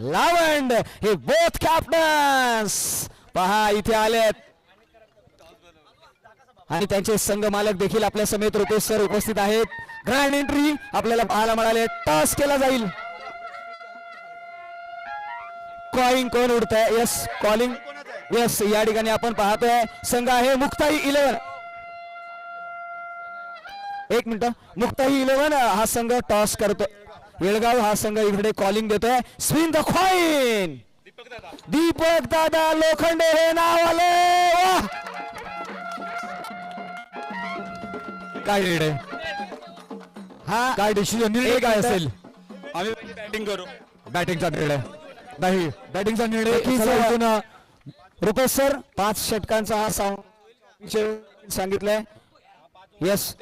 लावंड हे both captains पहा इथे आलेत आणि त्यांचे संघ मालक देखील आपल्या समेत रुपेश सर उपस्थित आहेत. ग्रँड एंट्री आपल्याला पाहायला मिळाले. टॉस केला जाईल. कॉइंग कोण उडतंय? Yes calling. यस या ठिकाणी आपण पाहतोय संघ आहे मुक्ताई 11. एक मिनिट. मुक्ताई 11 हा संघ टॉस करतो. येळगाव हा संघ इकडे कॉलिंग देतोय. Spin the coin. दीपक दादा लोखंडे हे नाव आले. काय निर्णय हा काय डिसिजन निर्णय काय असेल? आम्ही बॅटिंग करू. बॅटिंगचा निर्णय नाही. बॅटिंगचा निर्णय रुपेश सर 5 षटकांचा हा सांगितलंय. Yes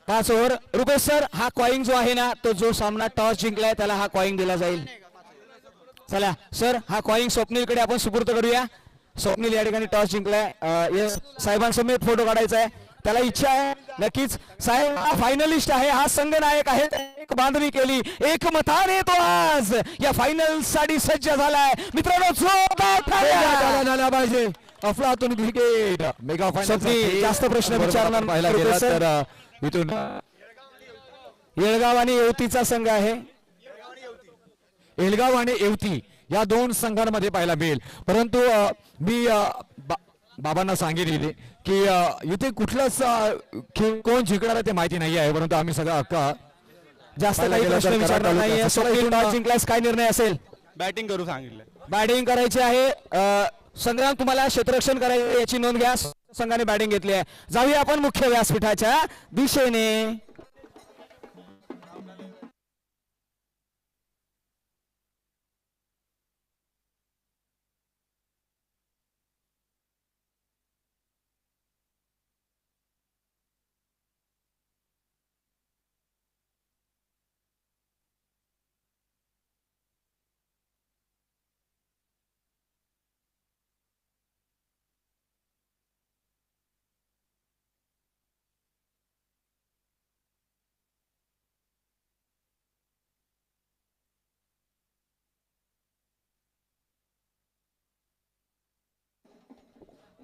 5 over. रुपेश सर हा कॉइंग जो आहे ना तो जो सामना टॉस जिंकलाय त्याला हा कॉइंग दिला जाईल. चला सर हा कॉइंग स्वप्नीलकडे आपण सुपूर्द करूया. स्वप्नील या ठिकाणी टॉस जिंकलाय. यस साहेबांसमेत फोटो काढायचा आहे. त्याला इच्छा आहे नक्कीच. साहेब हा फायनलिस्ट आहे. हा संघ नायक आहे. एक बांधणी केली एकमताने तो आज या फायनल साठी सज्ज झालाय. मित्रांनो जोरदार झाला पाहिजे. अफलातून क्रिकेट मेगा फायनल. जास्त प्रश्न विचारणार पाहिला गेला तर इथून येळगाव आणि येवतीचा संघ आहे. येळगाव आणि येवती या 2 संघांमध्ये पाहायला मिळेल. परंतु मी बाबांना सांगितले की इथे कुठलाच कोण जिंकणार आहे ते माहिती नाही आहे. परंतु आम्ही सगळा हक्का जास्त काही प्रश्न विचारणार नाही. टॉस जिंकल्यास काय निर्णय असेल? बॅटिंग करू सांगितलं. बॅटिंग करायची आहे. संग्राम तुम्हाला क्षेत्ररक्षण करायचे याची नोंद घ्या. संघाने बॅटिंग घेतली आहे. जाऊया आपण मुख्य व्यासपीठाच्या दिशेने.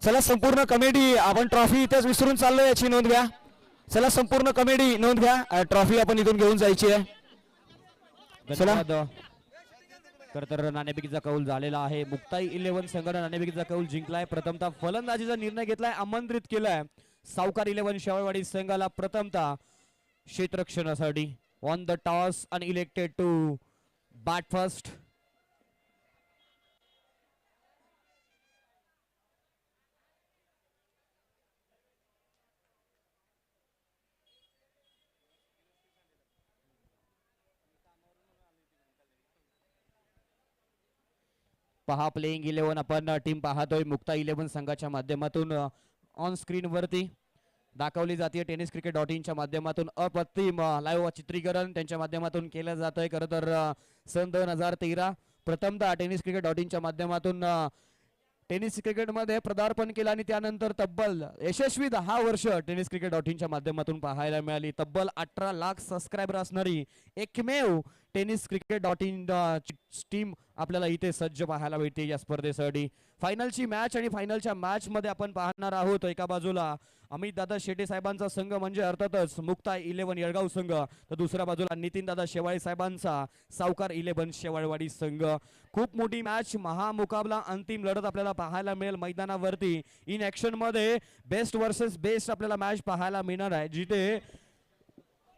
चला संपूर्ण कमेटी आपण ट्रॉफी इथेच विसरून चाललो याची नोंद घ्या. चला संपूर्ण कमेटी नोंद घ्या. ट्रॉफी आपण इथून घेऊन जायची आहे. चला तर नाणेफेकीचा कौल झालेला आहे. मुक्ताई 11 संघाने नाणेफेकीचा कौल जिंकलाय. प्रथमतः फलंदाजीचा निर्णय घेतलाय. आमंत्रित केलाय सावकार 11 शेवाळवाडी संघाला प्रथमतः क्षेत्ररक्षणासाठी. On the toss and elected to bat first. पहा प्लेइंग 11 आपण टीम पाहतोय. मुक्ता 11 संघाच्या माध्यमातून ऑन स्क्रीन वरती दाखवली जाते. tenniscricket.in च्या माध्यमातून अप्रतिम लाईव्ह चित्रीकरण त्यांच्या माध्यमातून केलं जातंय. खरं तर सन 2013 प्रथमतः tenniscricket.in च्या माध्यमातून टेनिस क्रिकेट मध्ये पदार्पण केलं आणि त्यानंतर तब्बल यशस्वी 10 वर्ष tenniscricket.in च्या माध्यमातून पाहायला मिळाली. तब्बल 18 लाख सबस्क्रायबर असणारी एकमेव tenniscricket.in टीम आपल्याला इथे सज्ज पाहायला मिळते या स्पर्धेसाठी. फायनलची मॅच आणि फायनलच्या मॅच मध्ये आपण पाहणार आहोत एका बाजूला अमित दादा शेटे साहेबांचा संघ म्हणजे अर्थातच मुक्ता 11 येळगाव संघ, तर दुसऱ्या बाजूला नितीन दादा शेवाळे साहेबांचा सावकार 11 शेवाळवाडी संघ. खूप मोठी मॅच, महामुकाबला, अंतिम लढत आपल्याला पाहायला मिळेल मैदानावरती. इन ऍक्शन मध्ये बेस्ट वर्सेस बेस्ट आपल्याला मॅच पाहायला मिळणार आहे जिथे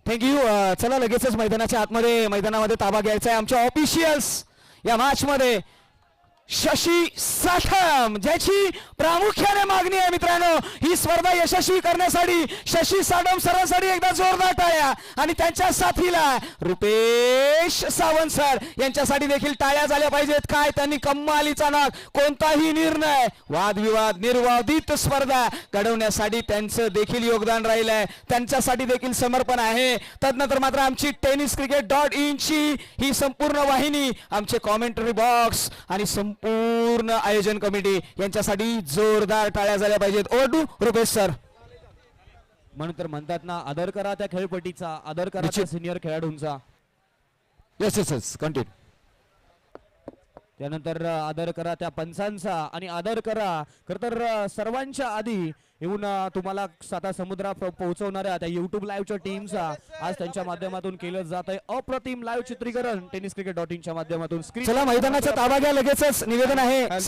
थँक्यू. चला लगेचच मैदानाच्या आतमध्ये मैदानामध्ये ताबा घ्यायचा आहे. आमच्या ऑफिशियल्स या मॅच मध्ये शशी साठम ज्याची प्रामुख्याने मागणी आहे मित्रांनो ही स्पर्धा यशस्वी करण्यासाठी. शशी साठम सरांसाठी एकदा जोरदार टाळ्या आणि त्यांच्या साथीला रुपेश सावंत सर यांच्यासाठी देखील टाळ्या झाल्या पाहिजेत. काय त्यांनी कमालीचा नाद, कोणताही निर्णय, वादविवाद, निर्वादित स्पर्धा घडवण्यासाठी त्यांचं देखील योगदान राहिलंय. त्यांच्यासाठी देखील समर्पण आहे. तदनंतर मात्र आमची tenniscricket.in ची ही संपूर्ण वाहिनी, आमचे कॉमेंटरी बॉक्स आणि पूर्ण आयोजन कमिटी यांच्यासाठी जोरदार टाळ्या झाल्या पाहिजेत. Over to Rupesh sir. म्हणून तर म्हणतात ना, आदर करा त्या खेळपट्टीचा, आदर करा त्या सिनियर खेळाडूंचा. Yes yes yes continue. त्यानंतर आदर करा त्या पंचांचा आणि आदर करा खरं तर सर्वांच्या आधी येऊन तुम्हाला साता समुद्रा पोहोचवणाऱ्या त्या युट्यूब लाईव्हच्या टीमचा आज त्यांच्या माध्यमातून केलं जात आहे अप्रतिम लाईव्ह चित्रीकरण टेनिस क्रिकेट .in माध्यमातून स्क्रीन चला मैदानाचा ताबा घ्या. लगेचच निवेदन आहे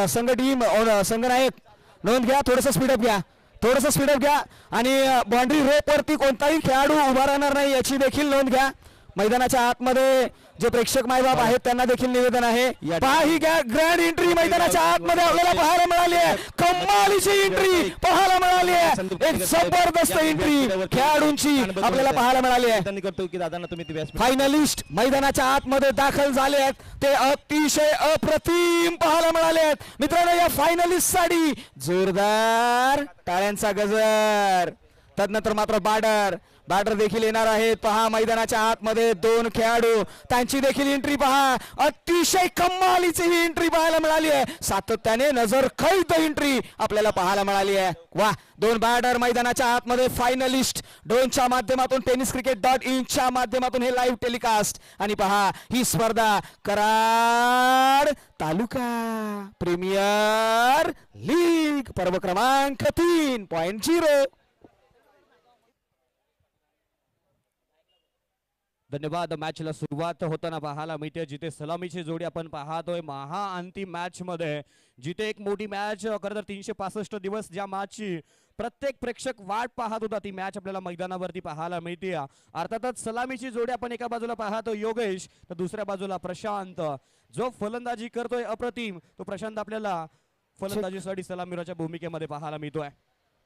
संघ टीम संघ नायक नोंद घ्या. थोडस स्पीडअप घ्या. थोडस स्पीडअप घ्या आणि बाउंड्री रोप वरती कोणताही खेळाडू उभा राहणार नाही याची देखील नोंद घ्या. मैदानाच्या आतमध्ये जे प्रेक्षक मायबाप आहेत त्यांना देखील निवेदन आहे. पहा ही ग्रँड एंट्री मैदानाच्या आतमध्ये आपल्याला पाहायला मिळाली आहे. कमालीची एंट्री पाहायला मिळाली आहे. एक जबरदस्त एंट्री खेळाडूंची आपल्याला पाहायला मिळाली आहे. करतो की दादा तुम्ही फायनलिस्ट मैदानाच्या आतमध्ये दाखल झाले आहेत. ते अतिशय अप्रतिम पाहायला मिळाले आहेत. मित्रांनो या फायनलिस्ट साठी जोरदार टाळ्यांचा गजर. तदनंतर मात्र बॅटर देखील येणार आहेत. पहा मैदानाच्या आतमध्ये दोन खेळाडू त्यांची देखील एंट्री पहा. अतिशय कमालीची ही एंट्री पाहायला मिळाली आहे. सातत्याने नजर कैद एंट्री आपल्याला पाहायला मिळाली आहे. वा दोन बॅटर मैदानाच्या आतमध्ये फायनलिस्ट ड्रोनच्या माध्यमातून टेनिस क्रिकेट .in च्या माध्यमातून हे लाईव्ह टेलिकास्ट. आणि पहा ही स्पर्धा कराड तालुका प्रीमियर लीग पर्व क्रमांक 3.0. धन्यवाद. मॅचला सुरुवात होताना पाहायला मिळते जिथे सलामीची जोडी आपण पाहतोय महाअंतिम मॅच मध्ये जिथे एक मोठी मॅच खरं तर 365 दिवस ज्या मॅचची प्रत्येक प्रेक्षक वाट पाहत होता ती मॅच आपल्याला मैदानावरती पाहायला मिळते. अर्थातच सलामीची जोडी आपण एका बाजूला पाहतो योगेश तर दुसऱ्या बाजूला प्रशांत जो फलंदाजी करतोय अप्रतिम तो प्रशांत आपल्याला फलंदाजीसाठी सलामीराच्या भूमिकेमध्ये पाहायला मिळतोय.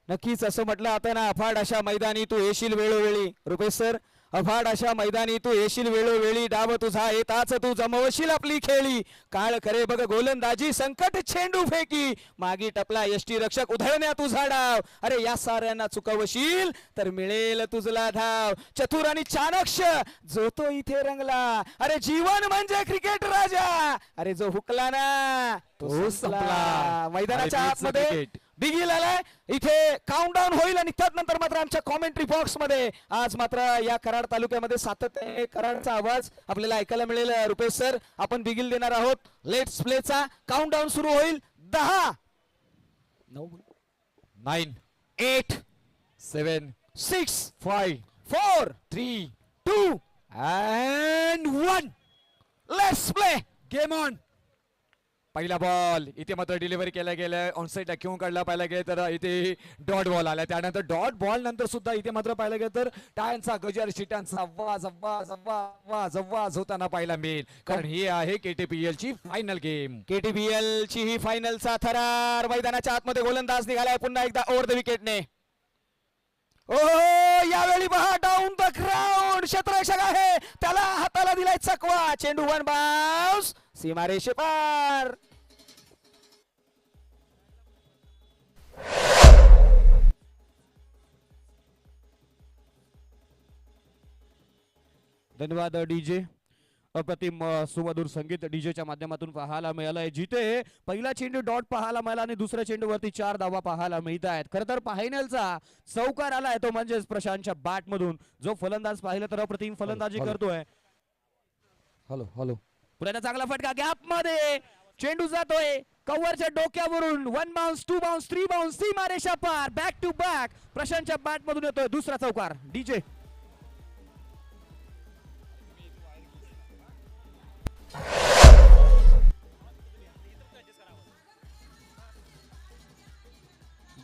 नक्कीच असं म्हटलं आता ना अफाट अशा मैदानी तू येशील वेळोवेळी. रुपेश सर अफाट अशा मैदानी तू येशील वेळोवेळी. डाव तुझा येताच तू जमवशील आपली खेळी. काळ करे बघ गोलंदाजी संकट चेंडू फेकी. मागी टपला यष्टी रक्षक उधळण्या तुझा डाव. अरे या साऱ्यांना चुकवशील तर मिळेल तुझला धाव. चतुर आणि चाणक्ष जो तो इथे रंगला. अरे जीवन म्हणजे क्रिकेट राजा. अरे जो हुकला ना तो संपला. मैदानाच्या आतमध्ये बिगिल आलाय. इथे काउंटडाऊन होईल आणि त्यानंतर मात्र आमच्या कॉमेंट्री बॉक्स मध्ये आज मात्र या कराड तालुक्यामध्ये सातत्याने कराडचा आवाज आपल्याला ऐकायला मिळेल. रुपेश सर आपण बिगिल देणार आहोत. लेट्स प्लेचा काउंटडाऊन सुरू होईल. 10 9 8 7 6 5 4 3 2 and 1. Let's play. Game on. पहिला बॉल इथे मात्र डिलिव्हरी केला गेला. ऑनसाईडला घेऊन काढला पाहिला गेला तर इथे डॉट बॉल आला. त्यानंतर डॉट बॉल नंतर सुद्धा इथे मात्र पाहिलं गेलं तर टाळ्यांचा गजर शिटांचा आवाज होताना पाहायला मिळेल. कारण ही आहे KTPL ची फायनल गेम. KTPL ची ही फायनलचा थरार. मैदानाच्या आतमध्ये गोलंदाज निघालाय पुन्हा एकदा ओव्हर द विकेटने. ओ यावेळी पहा डाऊन द ग्राउंड क्षेत्ररक्षक आहे त्याला हाताला दिलाय चकवा. चेंडू वन बाउन्स सीमारेषे पार. धन्यवाद डीजे. अप्रतिम सुमधुर संगीत डीजेच्या माध्यमातून पाहायला मिळालंय जिथे पहिला चेंडू डॉट पाहायला मिळाला आणि दुसऱ्या चेंडूवरती 4 धावा पाहायला मिळत आहेत. खरं तर फायनलचा चौकार आलाय तो म्हणजेच प्रशांतच्या बॅट मधून जो फलंदाज पाहिलं तर अप्रतिम फलंदाजी करतोय. हॅलो पुढे चांगला फटका गॅप मध्ये चेंडू जातोय कव्हरच्या डोक्यावरून. 1 बाउन्स 2 बाउन्स 3 बाउन्स सीमारेषा पार. बॅक टू बॅक प्रशांतच्या बॅट मधून येतोय दुसरा चौकार. डीजे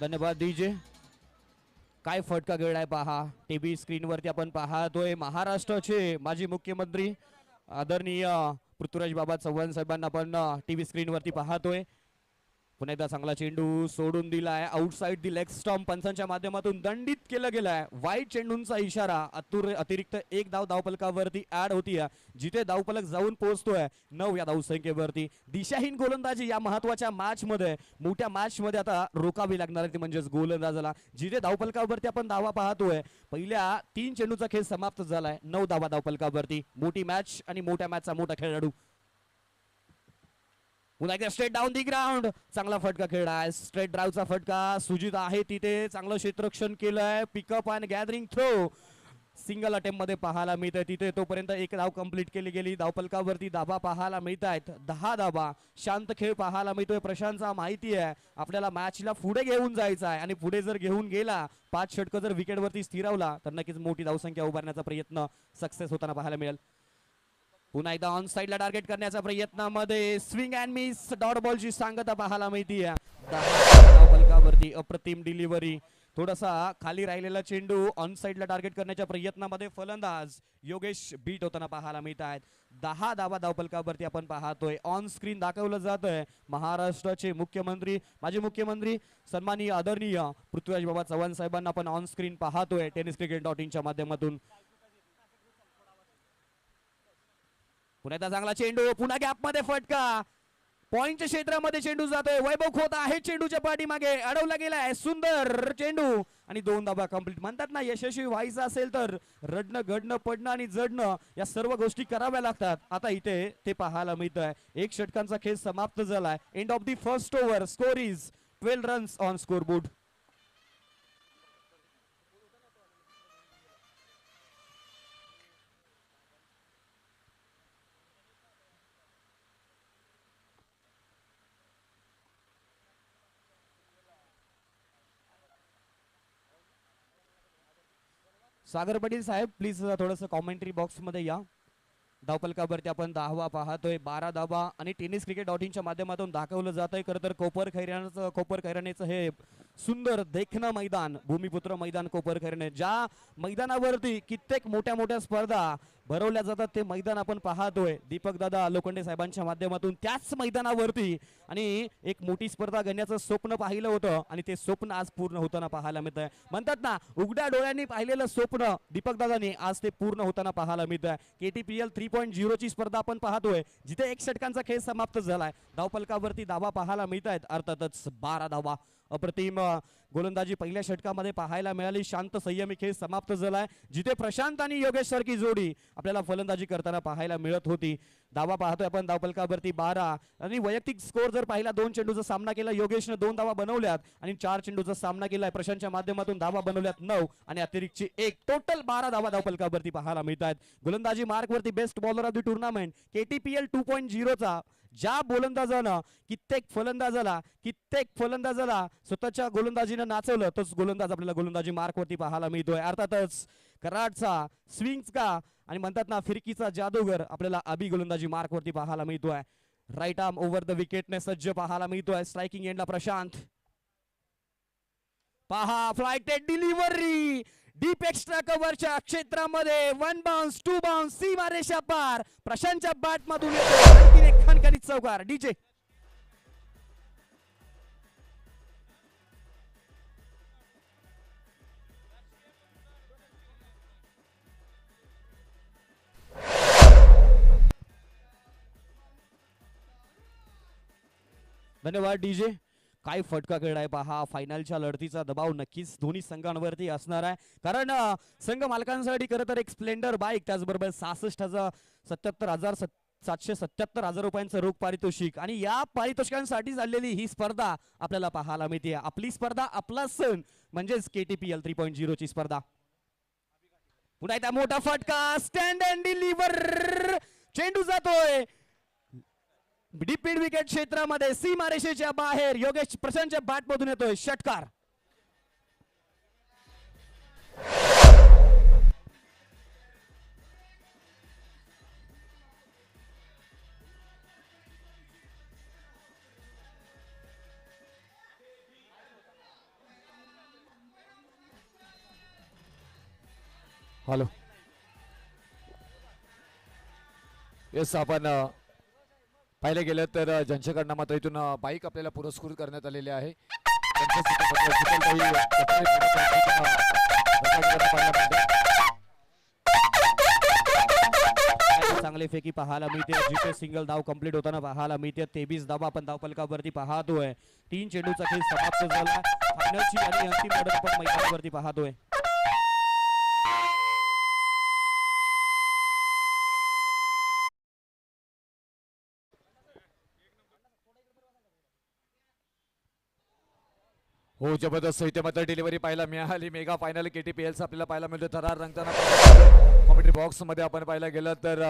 धन्यवाद डीजे. काय फटका गेलाय पहा. टीव्ही स्क्रीन वरती आपण पाहतोय महाराष्ट्राचे माजी मुख्यमंत्री आदरणीय पृथ्वीराज बाबा चव्हाण साहेबांना आपण टीव्ही स्क्रीन वरती पाहतोय. पुन्हा एकदा चांगला चेंडू सोडून दिलाय आउटसाइड दी लेग स्टंप. पंचांच्या माध्यमातून दंडित केलं गेलाय. वाईट चेंडूंचा इशारा. अतिरिक्त 1 धाव धावफलकावरती ऍड होती जिथे धावफलक जाऊन पोहोचतोय 9 या धावसंख्येवरती. दिशाहीन गोलंदाजी या महत्वाच्या मॅच मध्ये मोठ्या मॅच मध्ये आता रोकावी लागणार आहे ती म्हणजेच गोलंदाजाला. जिथे धावफलकावरती आपण धावा पाहतोय पहिल्या 3 चेंडूचा खेळ समाप्त झालाय 9 धावा धावफलकावरती. मोठी मॅच आणि मोठ्या मॅचचा मोठा खेळाडू. पुन्हा एकदा स्ट्रेट डाऊन दी ग्राउंड. चांगला फटका खेळलाय. स्ट्रेट ड्राईव्हचा फटका. सुजित आहे तिथे चांगलं क्षेत्ररक्षण केलंय. Pickup and gathering throw. Single attempt मध्ये पाहायला मिळतंय. तिथे तोपर्यंत एक धाव कंप्लीट केली गेली. धावफलकावरती धाबा पाहायला मिळत आहेत 10 धाबा. शांत खेळ पाहायला मिळतोय. प्रशांतचा माहिती आहे आपल्याला मॅचला पुढे घेऊन जायचं आहे आणि पुढे जर घेऊन गेला 5 षटकं जर विकेटवरती स्थिरावला तर नक्कीच मोठी धावसंख्या उभारण्याचा प्रयत्न सक्सेस होताना पाहायला मिळेल. पुन्हा एकदा ऑन साइडला टार्गेट करण्याच्या प्रयत्नामध्ये स्विंग अँड मिस डॉट बॉलची सांगता पाहायला मिळते. धावफलकावरती अप्रतिम डिलिव्हरी. थोडासा खाली राहिलेला चेंडू ऑन साइडला टार्गेट करण्याच्या प्रयत्नामध्ये फलंदाज योगेश बीट होताना पाहायला मिळत आहेत. 10 धावा धावफलकावरती आपण पाहतोय. ऑन स्क्रीन दाखवलं जात आहे महाराष्ट्राचे मुख्यमंत्री माजी मुख्यमंत्री सन्माननीय आदरणीय पृथ्वीराज बाबा चव्हाण साहेबांना आपण ऑन स्क्रीन पाहतोय tenniscricket.in माध्यमातून. पुन्हा एकदा चांगला चेंडू. पुन्हा गॅप मध्ये फटका. पॉइंटच्या क्षेत्रामध्ये चेंडू जातोय. वैभव खोत आहे चेंडूच्या पाठीमागे. अडवला गेलाय. सुंदर चेंडू आणि 2 धाबा कंप्लीट. म्हणतात ना यशस्वी व्हायचं असेल तर रडणं घडणं पडणं आणि जडणं या सर्व गोष्टी कराव्या लागतात. आता इथे ते पाहायला मिळत आहे. 1 षटकांचा खेळ समाप्त झालाय. End of the first over. Score is 12 runs on scoreboard. Sagar Patil साहेब प्लीज थोडंसं कॉमेंट्री बॉक्स मध्ये या. धावफलकावरती आपण 10 पाहतोय. 12 धावा आणि tenniscricket.in माध्यमातून दाखवलं जात आहे. खरं तर कोपर खैरानेचं हे सुंदर देखणं मैदान भूमिपुत्र मैदान कोपर खैराने ज्या मैदानावरती कित्येक मोठ्या मोठ्या स्पर्धा भरवल्या जातात ते मैदान आपण पाहतोय दीपक दादा लोखंडे साहेबांच्या माध्यमातून. त्याच मैदानावरती आणि एक मोठी स्पर्धा घेण्याचं स्वप्न पाहिलं होतं आणि ते स्वप्न आज पूर्ण होताना पाहायला मिळत आहे. म्हणतात ना उघड्या डोळ्यांनी पाहिलेलं स्वप्न दीपक दादांनी आज ते पूर्ण होताना पाहायला मिळत आहे. KTPL 3.0 ची स्पर्धा आपण पाहतोय जिथे 1 षटकांचा खेळ समाप्त झालाय. धावफलकावरती धावा पाहायला मिळत आहेत. अर्थातच 12 धावा. अप्रतिम गोलंदाजी पहिल्या षटकामध्ये पाहायला मिळाली. शांत संयमी खेळ समाप्त झालाय जिथे प्रशांत आणि योगेश सारखी जोडी आपल्याला फलंदाजी करताना पाहायला मिळत होती. धावा पाहतोय आपण धावफलकावरती 12 आणि वैयक्तिक स्कोर जर पाहिला 2 चेंडूचा सामना केला योगेशने 2 धावा बनवल्यात आणि 4 चेंडूचा सामना केलाय प्रशांतच्या माध्यमातून. धावा बनवल्यात 9 आणि अतिरिक्तची 1. टोटल 12 धावा धावफलकावरती पाहायला मिळत आहेत. गोलंदाजी मार्क वरती best bowler of the tournament KTPL 2.0 चा ज्या गोलंदाजानं कित्येक फलंदाजाला स्वतःच्या गोलंदाजीनं नाचवलं तोच गोलंदाज आपल्याला गोलंदाजी मार्क वरती पाहायला मिळतोय. अर्थातच कराडचा स्विंगचा आणि म्हणतात ना फिरकीचा जादूगर आपल्याला अभि गोलंदाजी मार्क वरती पाहायला मिळतोय. राईट आर्म ओव्हर द विकेटने सज्ज पाहायला मिळतोय. स्ट्रायकिंग एंडला प्रशांत. पहा फ्लाइट डिलिव्हरी डीप एक्स्ट्रा कव्हरच्या क्षेत्रामध्ये 1 बाउन्स 2 बाउन्स सीमा रेषा पार. प्रशांतच्या बॅट मधून येतो आणखीन एक खणखणीत चौकार. डीजे धन्यवाद डीजे. काय फटका खेळाय पहा. फायनलच्या लढतीचा दबाव नक्कीच दोन्ही संघांवरती असणार आहे कारण संघ मालकांसाठी खरं तर एक स्प्लेंडर बाईक त्याचबरोबर 777,777 रुपयांचं रोख पारितोषिक आणि या पारितोषिकांसाठी चाललेली ही स्पर्धा आपल्याला पाहायला मिळते. आपली स्पर्धा आपला सण म्हणजेच KTPL 3.0 ची स्पर्धा. पुन्हा एकदा मोठा फटका. Stand and deliver. चेंडू जातोय डीप मिड विकेट क्षेत्रामध्ये सीमारेषेच्या बाहेर. योगेश प्रशांतच्या बॅट मधून येतोय षटकार. हॅलो येस आपण पाहिलं गेलं तर ज्यांच्याकडनं मात्र इथून बाईक आपल्याला पुरस्कृत करण्यात आलेले आहे चांगले फेकी पाहायला मिळते. जिथे सिंगल धाव कंप्लीट होताना पाहायला मिळते. 23 धावा आपण धावफलकावरती पाहतोय. 3 चेंडूचा खेळ समाप्त झाला. फायनलची आणि अंतिम लढत आपण मैदानावरती पाहतोय. हो जबरदस्त इथे मात्र डिलिव्हरी पाहायला मिळाली. मेगा फायनल KTPLचं आपल्याला पाहायला मिळतो. थरार रंगताना कॉमेंट्री बॉक्स मध्ये आपण पाहायला गेलं तर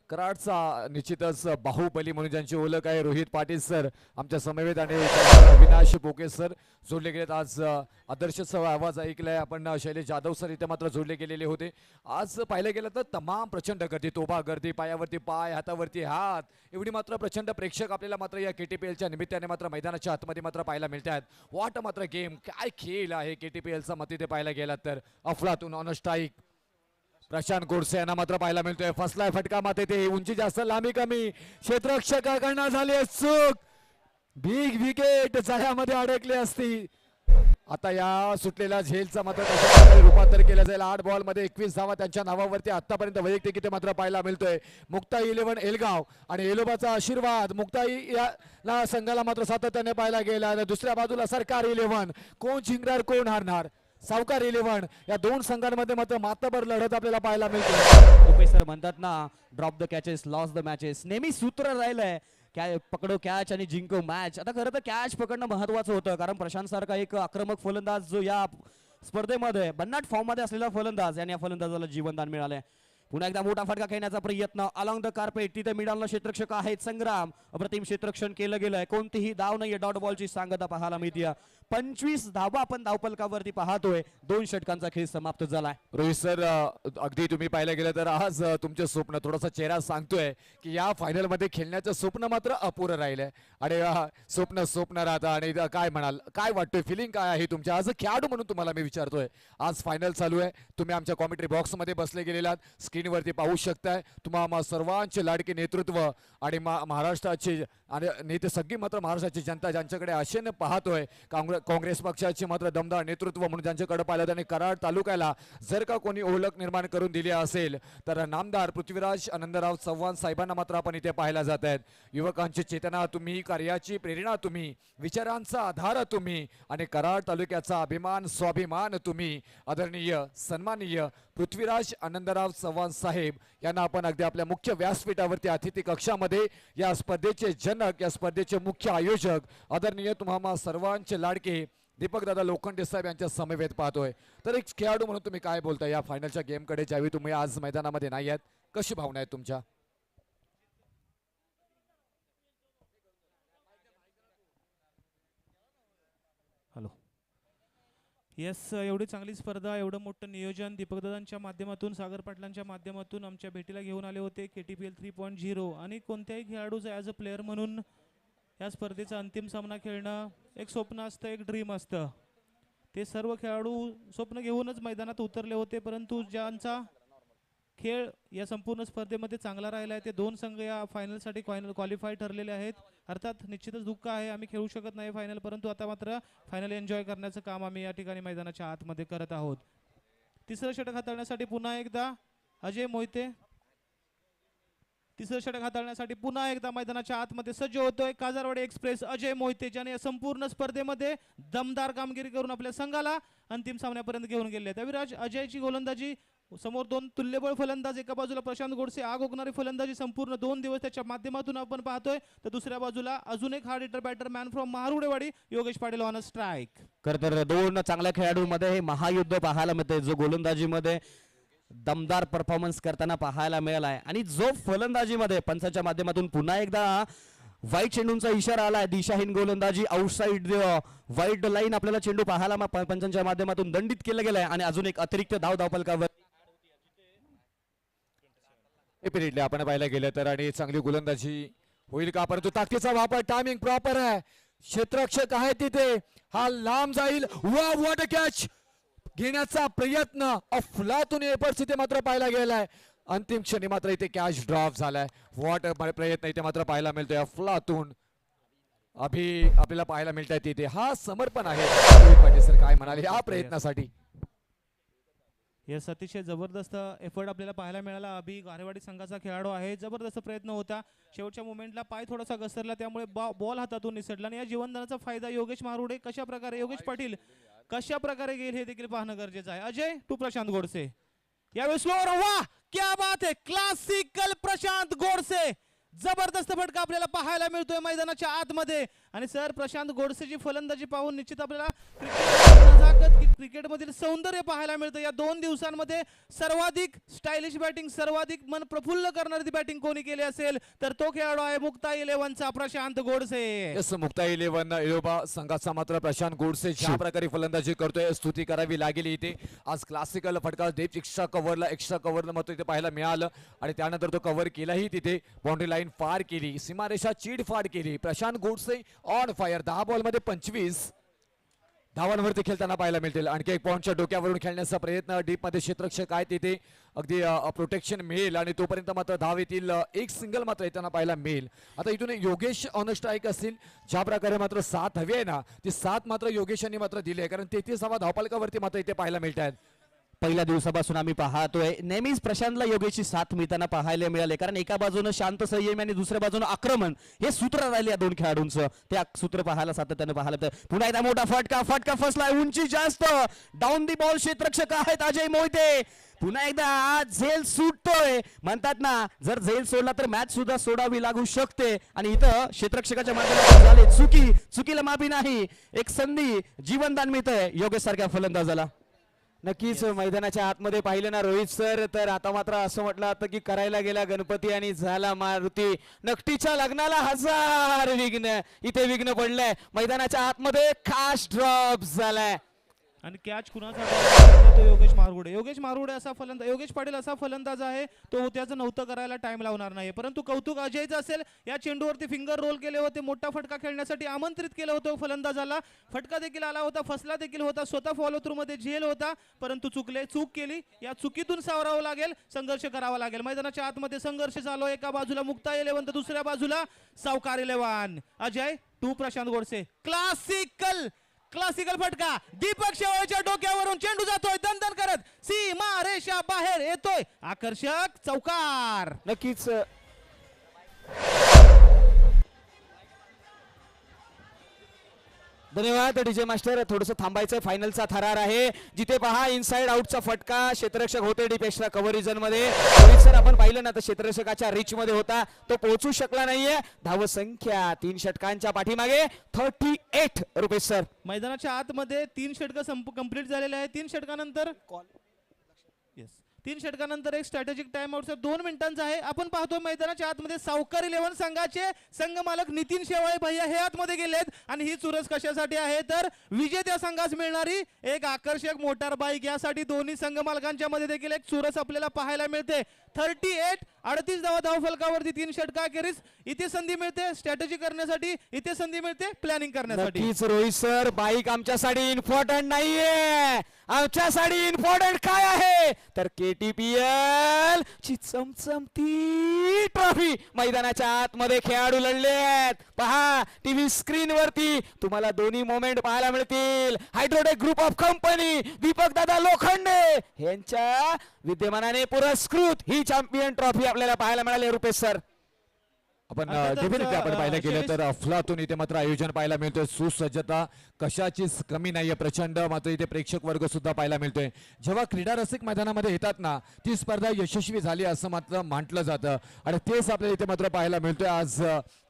कराडचा निश्चितच बाहुबली म्हणून ज्यांची ओळख आहे रोहित पाटील सर आमच्या समवेत आणि अविनाश पोके सर जोडले गेलेत. आज आदर्श आवाज ऐकलाय आपण. शैलेश जाधव सर इथे मात्र जोडले गेलेले होते. आज पाहिलं गेलं तर तमाम प्रचंड गर्दी, तोबा गर्दी, पायावरती पाय, हातावरती हात, एवढी मात्र प्रचंड प्रेक्षक आपल्याला मात्र या KTPLच्या निमित्ताने मात्र मैदानाच्या आतमध्ये मात्र पाहायला मिळत आहेत. वाट मात्र गेम काय खेळ आहे KTPLचा मत इथे पाहायला गेला तर. अफलातून ऑन स्ट्राईक प्रशांत गोडसे यांना मात्र पाहायला मिळतोय. फसलाय फटका माते ते उंची जास्त लांबी कमी, क्षेत्ररक्षकाकडनं झाली चूक, बिग विकेट जाळ्यामध्ये अडकली असती. आता या सुटलेल्या झेलचा मात्र रूपांतर केलं जाईल. 8 बॉल मध्ये 21 धावा त्यांच्या नावावरती आतापर्यंत वैयक्तिक इथे मात्र पाहायला मिळतोय. मुक्ताई 11 एलगाव आणि एलोबाचा आशीर्वाद मुक्ताई या संघाला मात्र सातत्याने पाहायला गेला. दुसऱ्या बाजूला सरकार 11, कोण जिंकणार कोण हारणार. सावकार 11 या दोन संघांमध्ये मात्र मातबर लढत आपल्याला पाहायला मिळते. रुपेश सर म्हणतात ना, drop the catches loss the matches. नेहमी सूत्र राहिलंय पकडो कॅच आणि जिंको मॅच. आता खरं तर कॅच पकडणं महत्वाचं होतं, कारण प्रशांत सारखा एक आक्रमक फलंदाज जो या स्पर्धेमध्ये भन्नाट फॉर्म मध्ये असलेला फलंदाज आणि या फलंदाजाला जीवनदान मिळालंय. पुन्हा एकदा मोठा फटका खेळण्याचा प्रयत्न अलॉंग द कार्पेट. तिथे मिडालला क्षेत्ररक्षक आहेत संग्राम. अप्रतिम क्षेत्ररक्षण केलं गेलंय. कोणतीही धाव नाहीये. डॉट बॉलची सांगता पाहायला मिळते. 25 धावा आपण धावपलकावरती पाहतोय. 2 षटकांचा खेळ समाप्त झालाय. रोहित सर अगदी तुम्ही पाहिलं गेलं तर आज तुमचं स्वप्न थोडासा चेहरा सांगतोय की या फायनल मध्ये खेळण्याचं स्वप्न मात्र अपुरं राहिलंय. आणि स्वप्न राहतं. आणि काय म्हणाल, काय वाटतोय, फिलिंग काय आहे तुमच्या आज खेळाडू म्हणून तुम्हाला मी विचारतोय. आज फायनल चालू आहे, तुम्ही आमच्या कॉमेंट्री बॉक्स मध्ये बसले गेलेलात, स्क्रीनवरती पाहू शकताय. तुम्हाला सर्वांचे लाडके नेतृत्व आणि महाराष्ट्राचे आणि नेते सगळी मात्र महाराष्ट्राची जनता ज्यांच्याकडे आशेने पाहतोय. काँग्रेस पक्षाचे मात्र दमदार नेतृत्व म्हणून ज्यांच्याकडे पाहिलं आणि कराड तालुक्याला जर का कोणी ओळख निर्माण करून दिली असेल तर नामदार पृथ्वीराज आनंदराव चव्हाण साहेबांना मात्र आपण इथे पाहायला जात आहेत. युवकांची चेतना तुम्ही, कार्याची प्रेरणा तुम्ही, विचारांचा आधार तुम्ही आणि कराड तालुक्याचा अभिमान स्वाभिमान तुम्ही. आदरणीय सन्माननीय पृथ्वीराज आनंदराव चव्हाण साहेब यांना आपण अगदी आपल्या मुख्य व्यासपीठावरती अतिथी कक्षामध्ये या स्पर्धेचे जनक, या स्पर्धेचे मुख्य आयोजक आदरणीय तुम्हाला सर्वांचे लाडके दीपक दादा लोखंडे साहेब यांच्या समवेत पाहतोय. तर एक खेळाडू म्हणून तुम्ही काय बोलताय या फायनलच्या गेमकडे, ज्यावेळी तुम्ही आज मैदानामध्ये नाही आहात, कशी भावना आहे तुमच्या? हॅलो, येस, एवढी चांगली स्पर्धा, एवढं मोठं नियोजन दीपकदादांच्या माध्यमातून, सागर पाटलांच्या माध्यमातून आमच्या भेटीला घेऊन आले होते. KTPL 3.0 आणि कोणत्याही खेळाडूचं ॲज अ प्लेअर म्हणून या स्पर्धेचा अंतिम सामना खेळणं एक स्वप्न असतं, एक ड्रीम असतं. ते सर्व खेळाडू स्वप्न घेऊनच मैदानात उतरले होते, परंतु ज्यांचा खेळ या संपूर्ण स्पर्धेमध्ये चांगला राहिला आहे ते 2 संघ या फायनलसाठी क्वालिफाय ठरलेले आहेत. अर्थात निश्चितच दुःख आहे, आम्ही खेळू शकत नाही फायनल, परंतु आता मात्र फायनल एन्जॉय करण्याचं काम आम्ही या ठिकाणी मैदानाच्या आतमध्ये करत आहोत. तिसरं षटक हाताळण्यासाठी पुन्हा एकदा अजय मोहिते. तिसरं षटक हाताळण्यासाठी पुन्हा एकदा मैदानाच्या आतमध्ये सज्ज होतोय काजारवाडी एक्सप्रेस अजय मोहिते, ज्याने या संपूर्ण स्पर्धेमध्ये दमदार कामगिरी करून आपल्या संघाला अंतिम सामन्यापर्यंत घेऊन गेले. अविराज अजयची गोलंदाजी, समोर 2 तुल्यबळ फलंदाज, एका बाजूला प्रशांत गोडसे आग ओकणारी फलंदाजी संपूर्ण 2 दिवस त्याच्या माध्यमातून आपण पाहतोय. तर दुसऱ्या बाजूला अजून एक hard hitter batter man from Maharudewadi Yogesh Patil on strike. खरं तर 2 चांगल्या खेळाडूंमध्ये हे महायुद्ध पाहायला मिळते, जो गोलंदाजीमध्ये दमदार परफॉर्मन्स करताना पाहायला मिळालाय आणि जो फलंदाजीमध्ये पंचांच्या माध्यमातून पुन्हा एकदा वाईट चेंडूंचा इशारा आलाय. दिशाहीन गोलंदाजी, आउटसाइड वाईट लाईन आपल्याला चेंडू पाहायला पंचांच्या माध्यमातून दंडित केलं गेलाय आणि अजून एक अतिरिक्त धावपलकावर इमिडिएटली आपण पाहायला गेलं तर आणि चांगली गोलंदाजी होईल का, परंतु ताकदीचा वापर, टायमिंग प्रॉपर आहे, क्षेत्ररक्षक आहे तिथे, हा लांब जाईल. वा व्हॉट अ कॅच घेण्याचा प्रयत्न अफलातून परिस्थिती मात्र पाहायला गेलाय. अंतिम क्षणी मात्र इथे कॅच ड्रॉप झालाय. व्हॉट प्रयत्न इथे मात्र पाहायला मिळतोय अफलातून आपल्याला पाहायला मिळत आहे तिथे. हा समर्पण आहे पाटील सर, काय म्हणाले या प्रयत्नासाठी. येस, अतिशय जबरदस्त एफर्ट आपल्याला पाहायला मिळाला. अभि गारेवाडी संघाचा खेळाडू आहे, जबरदस्त प्रयत्न होता. शेवटच्या मोमेंटला पाय थोडासा घसरला, त्यामुळे बॉल हातातून निसटला आणि या जीवनदानाचा फायदा योगेश मारुडे कशा प्रकारे, योगेश पाटील कशा प्रकारे गेले हे देखील पाहणं गरजेचं आहे. अजय टू प्रशांत गोडसे यावेळी स्लोअर, वाह क्या बात है, क्लासिकल प्रशांत गोडसे जबरदस्त फटका आपल्याला पाहायला मिळतोय मैदानाच्या आतमध्ये. आणि सर प्रशांत गोडसेची फलंदाजी पाहून निश्चित आपल्याला क्रिकेटमधील सौंदर्य पाहायला मिळतं. या 2 दिवसांमध्ये सर्वाधिक स्टायलिश बॅटिंग, सर्वाधिक मन प्रफुल्ल करणारी बॅटिंग कोणी केली असेल तर तो खेळाडू आहे मुक्ता 11चा प्रशांत गोडसे. येस, मुक्ता 11 इलोबा संघाचा मात्र प्रशांत गोडसे ज्या प्रकारे फलंदाजी करतोय स्तुती करावी लागेल इथे. आज क्लासिकल फटका देत एक्स्ट्रा कव्हरला मात्र इथे पाहायला मिळालं आणि त्यानंतर तो कव्हर केलाही तिथे. बाउंड्री लाईन पार केली, सीमारेषा चिडफाड केली. Prashant Godse on fire. 10 बॉलमध्ये 25 धावांवरती खेळताना पाहायला मिळतील. आणखी एक पॉइंटच्या डोक्यावरून खेळण्याचा प्रयत्न. डीप मध्ये क्षेत्ररक्षक आहे तिथे अगदी प्रोटेक्शन मिळेल आणि तोपर्यंत मात्र धाव येतील. एक सिंगल मात्र येताना पाहायला मिळेल. आता इथून योगेश ऑन स्ट्राईक असतील. ज्या प्रकारे मात्र 7 हवी आहे ना ती 7 मात्र योगेशांनी मात्र दिली आहे, कारण 33 धावा धावपालकावरती मात्र इथे पाहायला मिळत आहेत. पहिल्या दिवसापासून आम्ही पाहतोय नेहमीच प्रशांतला योगेशची साथ मिळताना पाहायला मिळाले, कारण एका बाजूनं शांत संयमी आणि दुसऱ्या बाजूनं आक्रमण हे सूत्र राहिले या 2 खेळाडूंचं. ते सूत्र पाहायला सातत्याने पाहायला मिळतं. पुन्हा एकदा मोठा फटका फसलाय, उंची जास्त, डाऊन दी बॉल क्षेत्ररक्षक आहेत अजय मोहिते. पुन्हा एकदा झेल सुटतोय. म्हणतात ना जर झेल सोडला तर मॅच सुद्धा सोडावी लागू शकते. आणि इथं क्षेत्ररक्षकाच्या माध्यमातून झाले चुकीला माफी नाही. एक संधी जीवनदान मिळतंय योगेश सारख्या फलंदाजाला. नक्कीच मैदानाच्या आतमध्ये पाहिलं ना रोहित सर, तर आता मात्र असं म्हटलं जातं की करायला गेला गणपती आणि झाला मारुती. नकटीच्या लग्नाला 1000 विघ्न, इथे विघ्न पडलंय. मैदानाच्या आतमध्ये खास ड्रॉप झालाय आणि कॅच कुणाचा? तो योगेश मारगुडे असा फलंदाज, योगेश पाटील असा फलंदाज आहे तो त्याचं नव्हतं करायला टाइम लावणार नाही. परंतु कौतुक अजयचं असेल. या चेंडूवरती फिंगर रोल केले होते, मोठा फटका खेळण्यासाठी आमंत्रित केलं होतं फलंदाजाला. फटका देखील आला होता, फसला देखील होता, स्वतः फॉलो थ्रू मध्ये झेल होता, परंतु चूक केली. या चुकीतून सावरावं लागेल, संघर्ष करावा लागेल. मैदानाच्या आतमध्ये संघर्ष चालू. एका बाजूला मुक्ता 11 तर दुसऱ्या बाजूला सावकार 11. अजय 2 प्रशांत गोडसे. क्लासिकल फटका दीपक शेवाळच्या डोक्यावरून चेंडू जातोय दणदण करत, सीमा रेषा बाहेर येतोय. आकर्षक चौकार. नक्कीच धन्यवाद डीजे मास्टर. थोडंसं थांबायचं, फायनलचा थरार आहे. जिथे पहा इनसाइड आउटचा फटका, क्षेत्ररक्षक होते डीप एक्स्ट्रा कव्हर मध्ये. सर आपण पाहिलं ना तर क्षेत्ररक्षकाच्या रिच मध्ये होता, तो पोहोचू शकला नाहीये. धाव संख्या 3 षटकांच्या पाठीमागे 38 रुपये सर. मैदानाच्या आतमध्ये 3 षटक कंप्लीट झालेले आहे. 3 षटकानंतर 3 षटकानंतर एक स्ट्रॅटेजिक टाइम आउट 2 मिनिटांचा आहे. आपण पाहतोय मैदानाच्या आतमध्ये सावकार 11 संघाचे संघ मालक नितीन शेवाळे भैया हे आतमध्ये गेलेत. आणि ही चुरस कशासाठी आहे तर विजेत्या संघास मिळणारी एक आकर्षक मोटार बाईक. यासाठी दोन्ही संघ मालकांच्या मध्ये देखील एक चुरस आपल्याला पाहायला मिळते. 38 धाव फलकावरती 3 षटकाखेरीज इथे संधी मिळते स्ट्रॅटेजी करण्यासाठी, इथे संधी मिळते प्लॅनिंग करण्यासाठी. नक्कीच रोहित सर, बाईक आमच्यासाठी इम्पॉर्टंट नाहीये. आमच्यासाठी इम्पॉर्टंट काय आहे तर KTPL ची चमचमती ट्रॉफी. मैदानाच्या आतमध्ये खेळाडू लढले आहेत. पहा टीव्ही स्क्रीन वरती तुम्हाला दोन्ही मोमेंट पाहायला मिळतील. हायड्रोटेक ग्रुप ऑफ कंपनी, दीपक दादा लोखंडे यांच्या विद्यमानाने पुरस्कृत ही चॅम्पियन ट्रॉफी आपल्याला पाहायला मिळाली रुपेश सर. आपण डेफिनेटली आपण पाहिलं गेलं तर अफलातून इथे मात्र आयोजन पाहायला मिळतोय. सुसज्जता कशाचीच कमी नाहीये. प्रचंड मात्र इथे प्रेक्षक वर्ग सुद्धा पाहायला मिळतोय. जेव्हा क्रीडा रसिक मैदानामध्ये येतात ना ती स्पर्धा यशस्वी झाली असं मात्र म्हटलं जातं आणि तेच आपल्याला इथे मात्र पाहायला मिळतोय. आज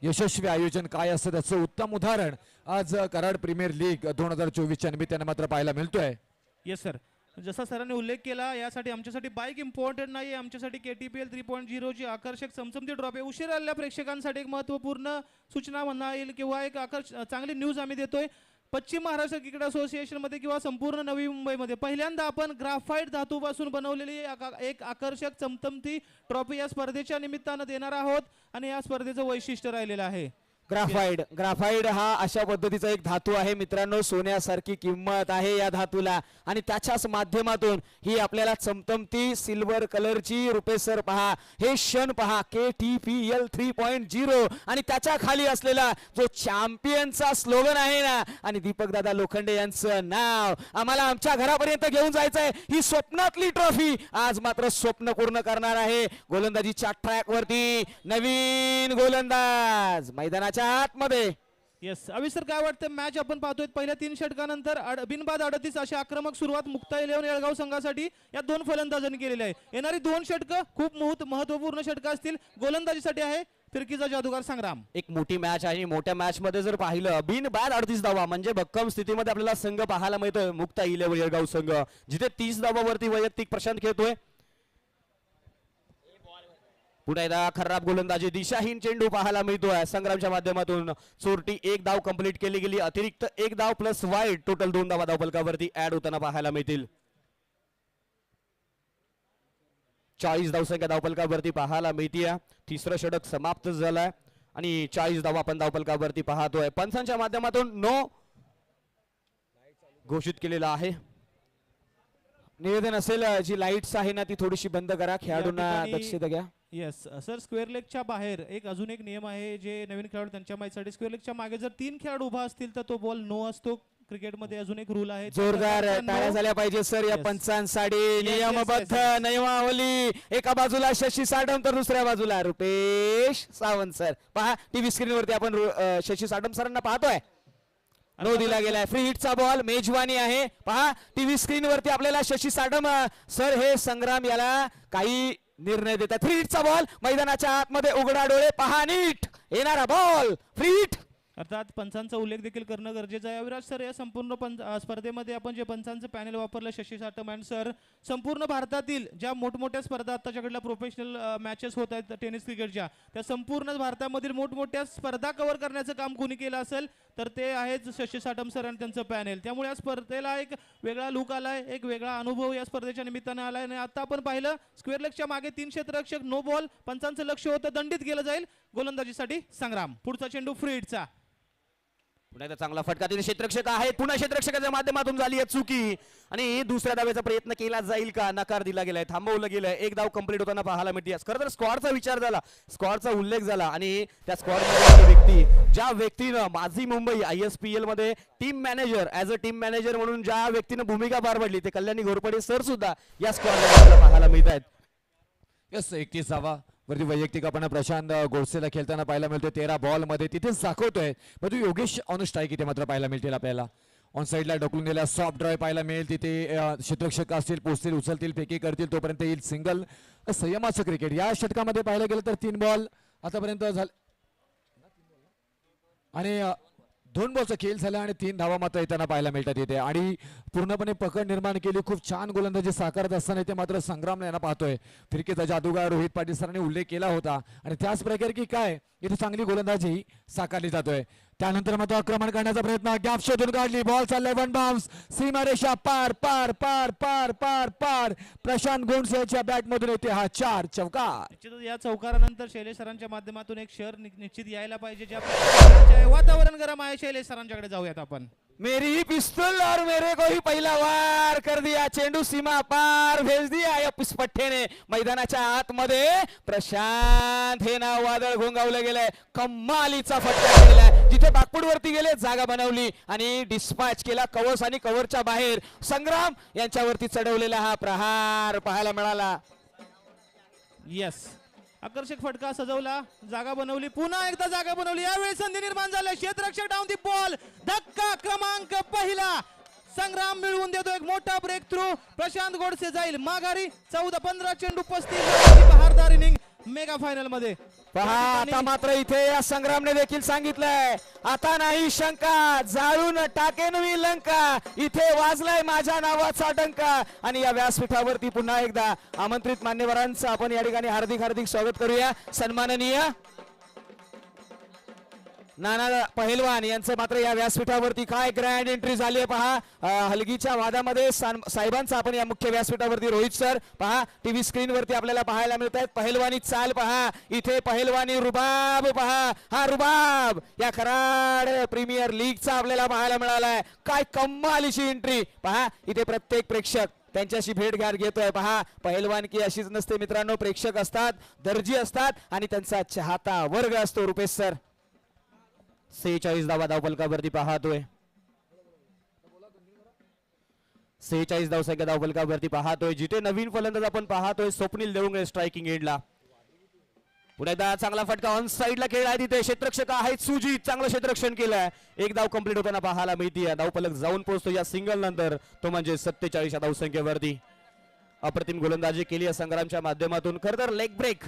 यशस्वी आयोजन काय असतं त्याचं उत्तम उदाहरण आज कराड प्रीमियर लीग 2024च्या निमित्तानं मात्र पाहायला मिळतोय. येस सर, जसा सरांनी उल्लेख केला यासाठी आमच्यासाठी बाईक इम्पॉर्टंट नाही आहे. आमच्यासाठी KTPL 3.0 ची आकर्षक चमचमती ड्रॉप आहे. उशीर आलेल्या प्रेक्षकांसाठी एक महत्त्वपूर्ण सूचना म्हणता येईल किंवा एक चांगली न्यूज आम्ही देतोय. पश्चिम महाराष्ट्र क्रिकेट असोसिएशन मध्ये किंवा संपूर्ण नवी मुंबईमध्ये पहिल्यांदा आपण ग्राफाईट धातूपासून बनवलेली एक आकर्षक चमचमती ट्रॉफी या स्पर्धेच्या निमित्तानं देणार आहोत. आणि या स्पर्धेचं वैशिष्ट्य राहिलेलं आहे ग्राफाइड हा अशा पद्धतीचा एक धातू आहे मित्रांनो. सोन्यासारखी किंमत आहे या धातूला आणि त्याच्याच माध्यमातून ही आपल्याला चमचमती सिल्वर कलरची रुपये सर पहा, हे क्षण पहा KTPL 3.0 आणि त्याच्या खाली असलेला जो चॅम्पियनचा स्लोगन आहे ना आणि दीपक दादा लोखंडे यांचं नाव. आम्हाला आमच्या घरापर्यंत घेऊन जायचंय. ही स्वप्नातली ट्रॉफी आज मात्र स्वप्न पूर्ण करणार आहे. गोलंदाजीच्या ट्रॅक वरती नवीन गोलंदाज मैदानाच्या आतमध्ये. येस अविसर काय वाटतं मॅच आपण पाहतोय पहिल्या 3 षटकानंतर बिनबाद 38 अशी आक्रमक सुरुवात मुक्ता 11 येळगाव संघासाठी या 2 फलंदाजांनी केलेली आहे. येणारी 2 षटकं खूप महत्त्वपूर्ण षटकं असतील. गोलंदाजीसाठी आहे फिरकीचा जादूगार संग्राम. एक मोठी मॅच आहे. मोठ्या मॅच मध्ये जर पाहिलं बिन बॅड 38 धावा म्हणजे भक्कम स्थितीमध्ये आपल्याला संघ पाहायला मिळतोय. मुक्ता इलेव्हन येळगाव संघ जिथे 30 धावावरती वैयक्तिक प्रशांत खेळतोय. पुन्हा एकदा खराब गोलंदाजी दिशाहीन चेंडू पाहायला मिळतोय संग्रामच्या माध्यमातून. चोरटी 1 धाव कंप्लीट केली गेली. अतिरिक्त 1 धाव प्लस वाईड टोटल 2 धावा धावफलकावरती ऍड होताना पाहायला मिळतील. 40 धावसंख्या धावफलकावरती पाहायला मिळतीये. तिसरं षटक समाप्त झालंय आणि 40 धावा आपण धावफलकावरती पाहतोय. पंचांच्या माध्यमातून नो घोषित केलेला आहे. निवेदन असेल जी लाईट्स आहे ना ती थोडीशी बंद करा. खेळाडूंना ठिकाणी- दक्षता घ्या. येस सर, स्क्वेअर लेगच्या बाहेर अजून एक नियम आहे जे नवीन खेळाडू त्यांच्या माहितीसाठी. स्क्वेअर लेगच्या मागे जर 3 खेळाडू उभा असतील तर तो बॉल नो असतो. क्रिकेटमध्ये अजून एक रूल आहे. जोरदार टाळ्या झाल्या पाहिजे सर या Yes. पंचांसाठी. नियमबद्ध yes. नियमावली. एका बाजूला शशी साठम तर दुसऱ्या बाजूला रुपेश सावंत सर. पहा टीव्ही स्क्रीनवरती आपण शशी साठम सरांना पाहतोय. नो दिला गेलाय. फ्री हिटचा बॉल मेजवानी आहे. पहा टीव्ही स्क्रीनवरती आपल्याला शशी साठम सर हे संग्राम याला काही निर्णय देतात. फ्री हिटचा बॉल मैदानाच्या आतमध्ये उघडा डोळे पहा नीट. येणारा बॉल फ्री हिट. अर्थात पंचांचा उल्लेख देखील करणं गरजेचं आहे. अविराज सर, या संपूर्ण स्पर्धेमध्ये आपण जे पंचांचं पॅनल वापरलं शशी साठम अँड सर, संपूर्ण भारतातील ज्या मोठमोठ्या स्पर्धा आताच्याकडल्या प्रोफेशनल मॅचेस होत आहेत टेनिस क्रिकेटच्या, त्या संपूर्ण भारतामधील मोठमोठ्या स्पर्धा कव्हर करण्याचं काम कोणी केलं असेल तर ते आहेत शशी साठम सर आणि त्यांचं पॅनल. त्यामुळे या स्पर्धेला एक वेगळा लुक आलाय, एक वेगळा अनुभव या स्पर्धेच्या निमित्तानं आलाय. आणि आता आपण पाहिलं स्क्वेअर लेगच्या मागे 3 क्षेत्ररक्षक, नो बॉल. पंचांचं लक्ष होतं दंडित केलं जाईल. गोलंदाजीसाठी संग्राम. पुढचा चेंडू फ्री हिटचा. पुन्हा एकदा चांगला फटका. तिथे क्षेत्ररक्षक आहेत. पुन्हा क्षेत्ररक्षकाच्या माध्यमातून झाली आहे चुकी आणि दुसऱ्या धावेचा प्रयत्न केला जाईल का? नकार दिला गेलाय, थांबवलं गेलंय. 1 धाव कंप्लीट होताना पाहायला मिळते. खरं तर स्क्वॉडचा विचार झाला, स्क्वॉडचा उल्लेख झाला आणि त्या स्क्वॉडमध्ये व्यक्ती, ज्या व्यक्तीनं माझी मुंबई ISPL मध्ये team manager as a team manager म्हणून ज्या व्यक्तीनं भूमिका पार पडली ते कल्याणी घोरपडे सर सुद्धा या स्क्वॉडला पाहायला मिळत आहेत. यस 31 धावा वरती वैयक्तिक आपण प्रशांत गोडसेला खेळताना पाहायला मिळतोय. 13 बॉल मध्ये तिथेच दाखवतोय. परंतु योगेश ऑन स्ट्राईक इथे मात्र पाहायला मिळतील आपल्याला. ऑन साईडला ढकलून दिला सॉफ्ट ड्राईव्ह पाहायला मिळेल. तिथे क्षेत्ररक्षक असतील, पोचतील, उचलतील, फेकी करतील, तोपर्यंत येईल सिंगल. संयमाचं क्रिकेट या षटकामध्ये पाहायला गेलं तर 3 बॉल आतापर्यंत झाले आणि 2 बॉलचा खेळ झाला आणि 3 धावा मात्र येताना पाहायला मिळतात इथे. आणि पूर्णपणे पकड निर्माण केली. खूप छान गोलंदाजी साकारत असताना इथे मात्र संग्राम यांना पाहतोय. फिरकीचा जादूगार रोहित पाटील सरांनी उल्लेख केला होता आणि त्याच प्रकारे की काय इथे चांगली गोलंदाजी साकारली जातोय. त्यानंतर मात्र आक्रमण करण्याचा प्रयत्न, गॅप शोधून काढली, बॉल चाललाय वन बाउन्स, सीमारेषा पार पार पार पार पार पार. प्रशांत गोंडसेच्या बॅट मधून येते हा 4 चौकार. निश्चितच या चौकारानंतर शैलेश सरांच्या माध्यमातून एक शेअर निश्चित यायला पाहिजे. ज्या वातावरण गरम आहे, शैलेश सरांच्याकडे जाऊयात आपण. मेरी ही पिस्तौल और मेरे को ही पहिला वार कर दिया. चेंडू सीमा पार भेज दिया या पुष्पठ्ठेने. मैदानाच्या आतमध्ये प्रशांत हे नाव वादळ घोंगावलं गेलंय. कमालीचा फटका केलाय. जिथे बाकपूड वरती गेले जागा बनवली आणि डिस्पॅच केला. कवर्स आणि कव्हरच्या बाहेर संग्राम यांच्यावरती चढवलेला हा प्रहार पाहायला मिळाला. येस, आकर्षक फटका सजवला, जागा बनवली, पुन्हा एकदा जागा बनवली. यावेळी संधी निर्माण झाली. क्षेत्ररक्षक डाऊन दी बॉल. धक्का क्रमांक पहिला. संग्राम मिळवून देतो एक मोठा ब्रेक थ्रू. प्रशांत गोडसे जाईल माघारी. 14-15 चेंडू 35 बहारदार इनिंग मेगा फायनल मध्ये. पहा आता मात्र इथे या संग्रामने देखील सांगितलंय, आता नाही शंका, जाळून टाकेन मी लंका. इथे वाजलाय माझ्या नावाचा डंका. आणि या व्यासपीठावरती पुन्हा एकदा आमंत्रित मान्यवरांचं आपण या ठिकाणी हार्दिक हार्दिक स्वागत करूया. सन्माननीय नाना पहिलवान यांचं मात्र या व्यासपीठावरती काय ग्रँड एंट्री झाली आहे पहा. हलगीच्या वादामध्ये साहेबांचा आपण या मुख्य व्यासपीठावरती रोहित सर पहा टीव्ही स्क्रीन वरती आपल्याला पाहायला मिळत आहेत. पहिलवानी चाल पहा, इथे पहिलवानी रुबाब पहा. हा रुबाब या कराड प्रीमियर लीगचा आपल्याला पाहायला मिळालाय. काय कमालीची एंट्री पहा. इथे प्रत्येक प्रेक्षक त्यांच्याशी भेट घाट घेतोय पहा. पहिलवान की अशीच नसते मित्रांनो, प्रेक्षक असतात, दर्जी असतात आणि त्यांचा चाहता वर्ग असतो. रुपेश सर 46 धावा धावफलकावरती पाहतोय. 46 धावसंख्या धावफलकावरती पाहतोय. जिथे नवीन फलंदाज आपण पाहतोय स्वप्नील देवंगरे स्ट्रायकिंग एंडला. पुन्हा एकदा चांगला फटका ऑन साईडला खेळ आहे. तिथे क्षेत्ररक्षक आहेत सुजित, चांगलं क्षेत्ररक्षण केलंय. 1 धाव कंप्लीट होताना पाहायला मिळते. धावफलक जाऊन पोहोचतो या सिंगल नंतर, तो म्हणजे 47 या धावसंख्येवरती. अप्रतिम गोलंदाजी केली आहे संग्रामच्या माध्यमातून. खरं तर लेग ब्रेक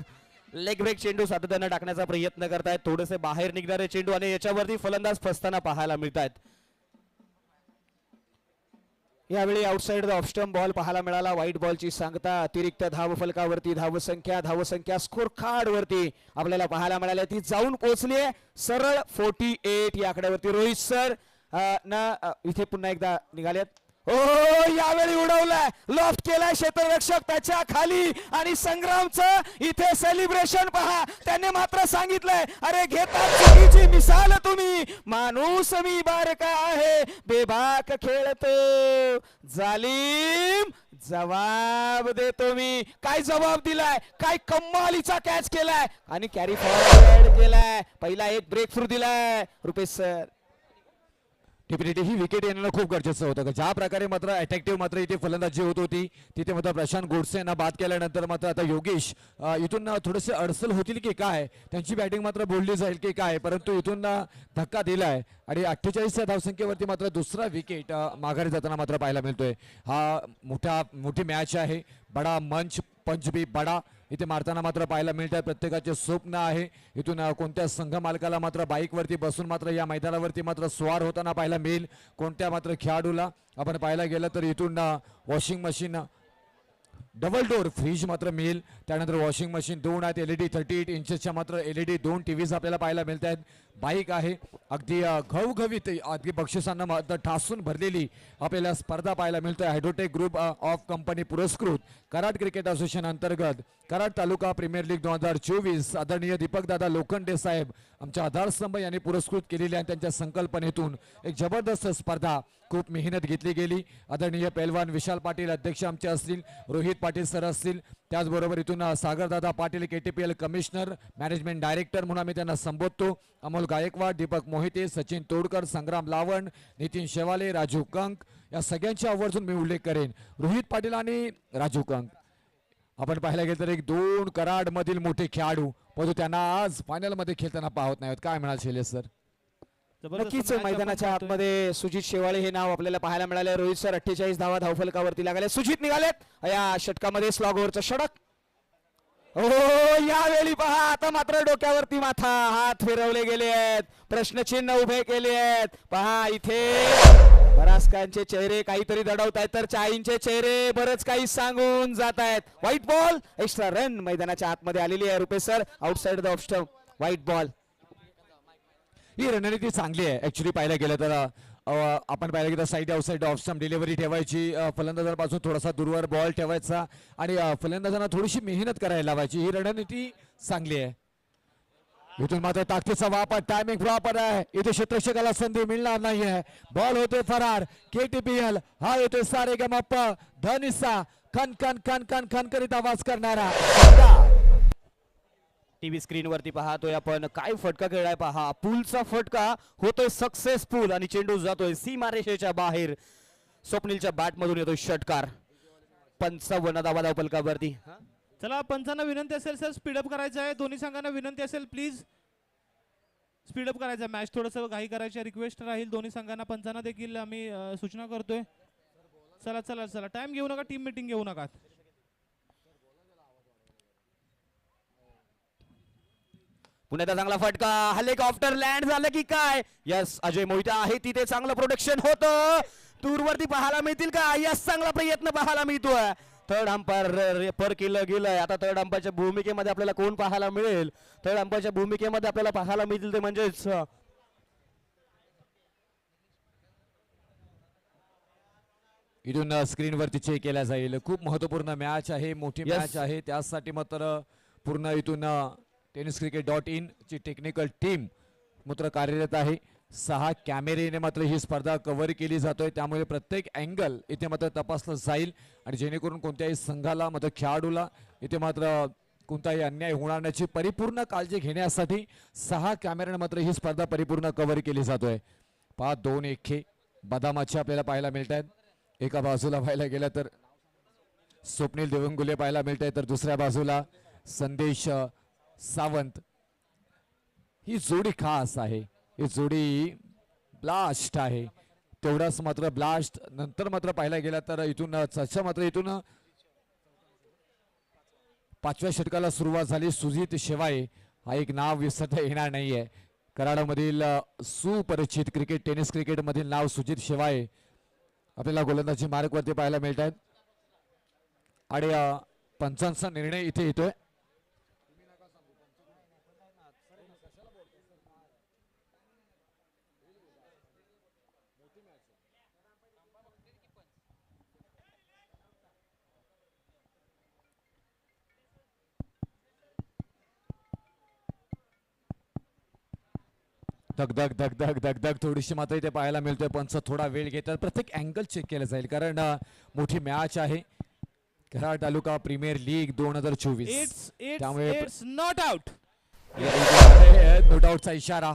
लेग ब्रेक चेंडू सातत्यानं टाकण्याचा प्रयत्न करतायत, थोडेसे बाहेर निघणारे चेंडू आणि याच्यावरती फलंदाज फसताना पाहायला मिळत आहेत. यावेळी outside the off stump ball पाहायला मिळाला. व्हाईट बॉलची सांगता अतिरिक्त धावफलकावरती धावसंख्या स्कोर कार्ड वरती आपल्याला पाहायला मिळाली. ती जाऊन पोहोचली सरळ 48 या आकड्यावरती. रोहित सर इथे पुन्हा एकदा निघालेत. ओ यावेळी उडवलाय, लॉफ्ट केलाय क्षेत्ररक्षक त्याच्या खाली आणि संग्रामचं इथे सेलिब्रेशन पहा. त्याने मात्र सांगितलंय अरे घेतात चुकीची मिसाल तुम्ही, माणूस मी बारका आहे बेबाक खेळतो, जालीम जवाब देतो मी. काय जबाब दिलाय, काय कम्मालीचा कॅच केलाय आणि कॅरी फॉरवर्ड केलाय. पहिला एक ब्रेक थ्रू दिलाय रुपेश सर. डेफिनेटली ही विकेट येणं खूप गरजेचं होतं. ज्या प्रकारे मात्र अटॅक्टिव्ह मात्र इथे फलंदाजी होत होती तिथे मात्र प्रशांत गोडसे यांना बाद केल्यानंतर मात्र आता योगेश इथून थोडेसे अडचण होतील की काय, त्यांची बॅटिंग मात्र बोलली जाईल की काय, परंतु इथून धक्का दिलाय आणि 48 या धावसंख्येवरती मात्र दुसरा विकेट माघारी जाताना मात्र पाहायला मिळतोय. हा मोठी मॅच आहे. बडा मंच पंच भी बडा इथे मारताना मात्र पाहायला मिळत आहे. प्रत्येकाचे स्वप्न आहे इथून कोणत्या संघ मालकाला मात्र बाईकवरती बसून मात्र या मैदानावरती मात्र स्वार होताना पाहायला मिळेल, कोणत्या मात्र खेळाडूला. आपण पाहायला गेलं तर इथून washing machine double door fridge मात्र मिळेल. त्यानंतर वॉशिंग मशीन 2 आहेत, LED 38 इंचेसच्या मात्र LED 2 TVज आपल्याला पाहायला मिळत आहेत. बाईक आहे अगदी घवघवीत अगदी बक्षिसांना मात्र ठासून भरलेली आपल्याला स्पर्धा पाहायला मिळतोय. हायड्रोटेक ग्रुप ऑफ कंपनी पुरस्कृत कराड क्रिकेट असोसिएशन अंतर्गत कराड तालुका प्रीमियर लीग 2024 आदरणीय दीपकदादा लोखंडे साहेब आमच्या आधारस्तंभ यांनी पुरस्कृत केलेली आणि त्यांच्या संकल्पनेतून एक जबरदस्त स्पर्धा खूप मेहनत घेतली गेली. आदरणीय पैलवान विशाल पाटील अध्यक्ष आमचे असतील, रोहित पाटील सर असतील, त्याचबरोबर इथून Sagardada Patil KTPL commissioner management director म्हणून आम्ही त्यांना संबोधतो. अमोल गायकवाड, दीपक मोहिते, सचिन तोडकर, संग्राम लावण, नितीन शेवाले, राजू कंक या सगळ्यांच्या आवर्जून मी उल्लेख करेन. रोहित पाटील आणि राजू कंक आपण पाहायला गेलं तर एक 2 कराड मधील मोठे खेळाडू, परंतु त्यांना आज फायनल मध्ये खेळताना पाहत नाहीत. काय म्हणाल शैलेश सर? नक्कीच मैदानाच्या आतमध्ये सुजित शेवाळे हे नाव आपल्याला पाहायला मिळाले. रोहित सर 48 धावा धावफलकावरती लागले. सुजित निघालेत या षटकामध्ये स्लॉग ओव्हरचं षटक. हो यावेळी पहा आता मात्र डोक्यावरती माथा, हात फिरवले गेले आहेत, प्रश्नचिन्ह उभे केले आहेत. पहा इथे बराचकांचे चेहरे काहीतरी दडवत आहेत तर चाईंचे चेहरे बरंच काही सांगून जात आहेत. व्हाईट बॉल एक्स्ट्रा रन मैदानाच्या आतमध्ये आलेली आहे. Rupesh sir outside the off stump white ball. ही रणनीती चांगली आहे ऍक्च्युली पाहायला गेलं तर. आपण पाहिलं की side outside off stump delivery ठेवायची, फलंदाजांपासून थोडासा दूरवर बॉल ठेवायचा आणि फलंदाजांना थोडीशी मेहनत करायला लावायची. ही रणनीती चांगली आहे. इथून मात्र ताकदीचा वापर, टायमिंग प्रॉपर आहे. इथे क्षेत्ररक्षकाला संधी मिळणार नाही आहे. बॉल होते फरार. KTPL हा येतोय सारेगमप धनिसा खन खन खन खन खन करीत आवाज करणारा. टीव्ही स्क्रीन वरती पाहतोय आपण काय फटका खेळाय पहा. पूलचा फटका होतोय सक्सेसफुल आणि चेंडू जातोय सीमारेषेच्या बाहेर. स्वप्नीलच्या बॅट मधून येतोय षटकार. 55 धावा धावफलकावरती. चला पंचांना विनंती असेल सर स्पीडअप करायचं आहे. दोन्ही संघांना विनंती असेल प्लीज स्पीडअप करायचं. मॅच थोडंसं घाई करायची रिक्वेस्ट राहील दोन्ही संघांना. पंचांना देखील आम्ही सूचना करतोय. चला चला चला टाइम घेऊ नका, टीम मीटिंग घेऊ नका. पुण्याचा चांगला फटका. हेलिकॉप्टर लँड झालं की काय. यस अजय मोहिते आहे तिथे, चांगलं प्रोटेक्शन होतं. दूरवरती पाहायला मिळतील का. यस चांगला प्रयत्न पाहायला मिळतोय. थर्ड अंपायर पर केलं गेलंय. आता थर्ड अंपायरच्या भूमिकेमध्ये आपल्याला कोण पाहायला मिळेल. थर्ड अंपायरच्या भूमिकेमध्ये आपल्याला पाहायला मिळतील ते म्हणजेच इथून स्क्रीनवरती चेक केला जाईल. खूप महत्वपूर्ण मॅच आहे, मोठी मॅच आहे. त्यासाठी मात्र पूर्ण इथून tenniscricket.in ची टेक्निकल टीम मात्र कार्यरत आहे. 6 कॅमेरेने मात्र ही स्पर्धा कव्हर केली जातोय. त्यामुळे प्रत्येक अँगल इथे मात्र तपासलं जाईल आणि जेणेकरून कोणत्याही संघाला मात्र खेळाडूला इथे मात्र कोणताही अन्याय होणार नाही परिपूर्ण काळजी घेण्यासाठी 6 कॅमेऱ्याने मात्र ही स्पर्धा परिपूर्ण कव्हर केली जातोय. 2 एके बदामाचे आपल्याला पाहायला मिळत आहेत. एका बाजूला पाहायला गेलं तर स्वप्नील देवंगुले पाहायला मिळत आहे तर दुसऱ्या बाजूला संदेश सावंत. ही जोडी खास आहे, ही जोडी ब्लास्ट आहे. तेवढाच मात्र ब्लास्ट नंतर मात्र पाहायला गेला तर इथून चर्चा मात्र इथून 5व्या षटकाला सुरुवात झाली. सुजित शेवाळे हा एक नाव विसरता येणार नाहीये. कराडामधील सुपरिचित टेनिस क्रिकेट मधील नाव सुजित शेवाळे आपल्याला गोलंदाजी मार्कवरती पाहायला मिळत आहेत. आणि पंचांचा निर्णय इथे येतोय. धग धग धग धग धग धग थोडीशी मात्र इथे पाहायला मिळतोय. पंच थोडा वेळ घेतात. प्रत्येक अँगल चेक केलं जाईल कारण मोठी मॅच आहे. कराड तालुका प्रीमियर लीग 2024 त्यामुळे इट्स नॉट आउट. नो डाऊटचा इशारा.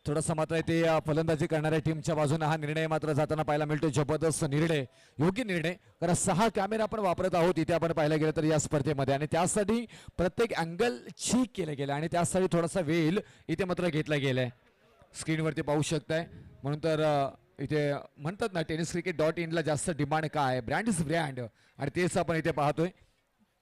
थोडासा मात्र इथे फलंदाजी करणाऱ्या टीमच्या बाजूने हा निर्णय मात्र जाताना पाहायला मिळतो. जबरदस्त निर्णय, योग्य निर्णय. कारण 6 कॅमेरा आपण वापरत आहोत इथे आपण पाहायला गेलं तर या स्पर्धेमध्ये आणि त्यासाठी प्रत्येक अँगल चेक केलं गेलं आणि त्यासाठी थोडासा वेळ इथे मात्र घेतला गेलाय. स्क्रीनवरती पाहू शकताय. म्हणून तर इथे म्हणतात ना tenniscricket.in ला जास्त डिमांड काय, ब्रँड इज ब्रँड आणि तेच आपण इथे पाहतोय.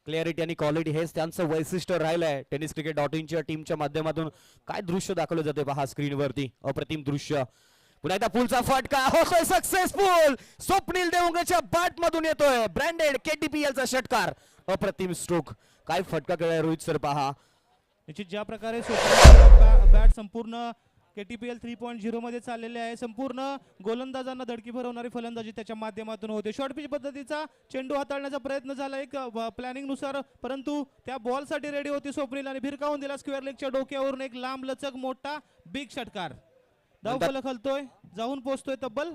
क्लॅरिटी आणि क्वालिटी हेच त्यांचं वैशिष्ट्य राहिलंय. tenniscricket.in च्या टीमच्या माध्यमातून काय दृश्य दाखवलं जाते पहा स्क्रीनवरती. अप्रतिम दृश्य. पुन्हा एकदा पुलचा फटका होतोय सक्सेसफुल. स्वप्नील देवंगच्या बॅट मधून येतोय ब्रँडेड KTPL चा षटकार. अप्रतिम स्ट्रोक. काय फटका केलाय रोहित सर पहा. याची ज्या प्रकारे बॅट संपूर्ण KTPL 3.0 मध्ये चाललेले आहे. संपूर्ण गोलंदाजांना धडकी भरवणारी फलंदाजी त्याच्या माध्यमातून होते. शॉर्ट पिच पद्धतीचा चेंडू हाताळण्याचा प्रयत्न झाला एक प्लॅनिंग नुसार, परंतु त्या बॉल साठी रेडी होती स्वप्नील आणि भिरकावून दिला स्क्वेअर लेगच्या डोक्यावरून एक लांब लचक मोठा बिग षटकार. धावफलक हलतोय, जाऊन पोहोचतोय तब्बल.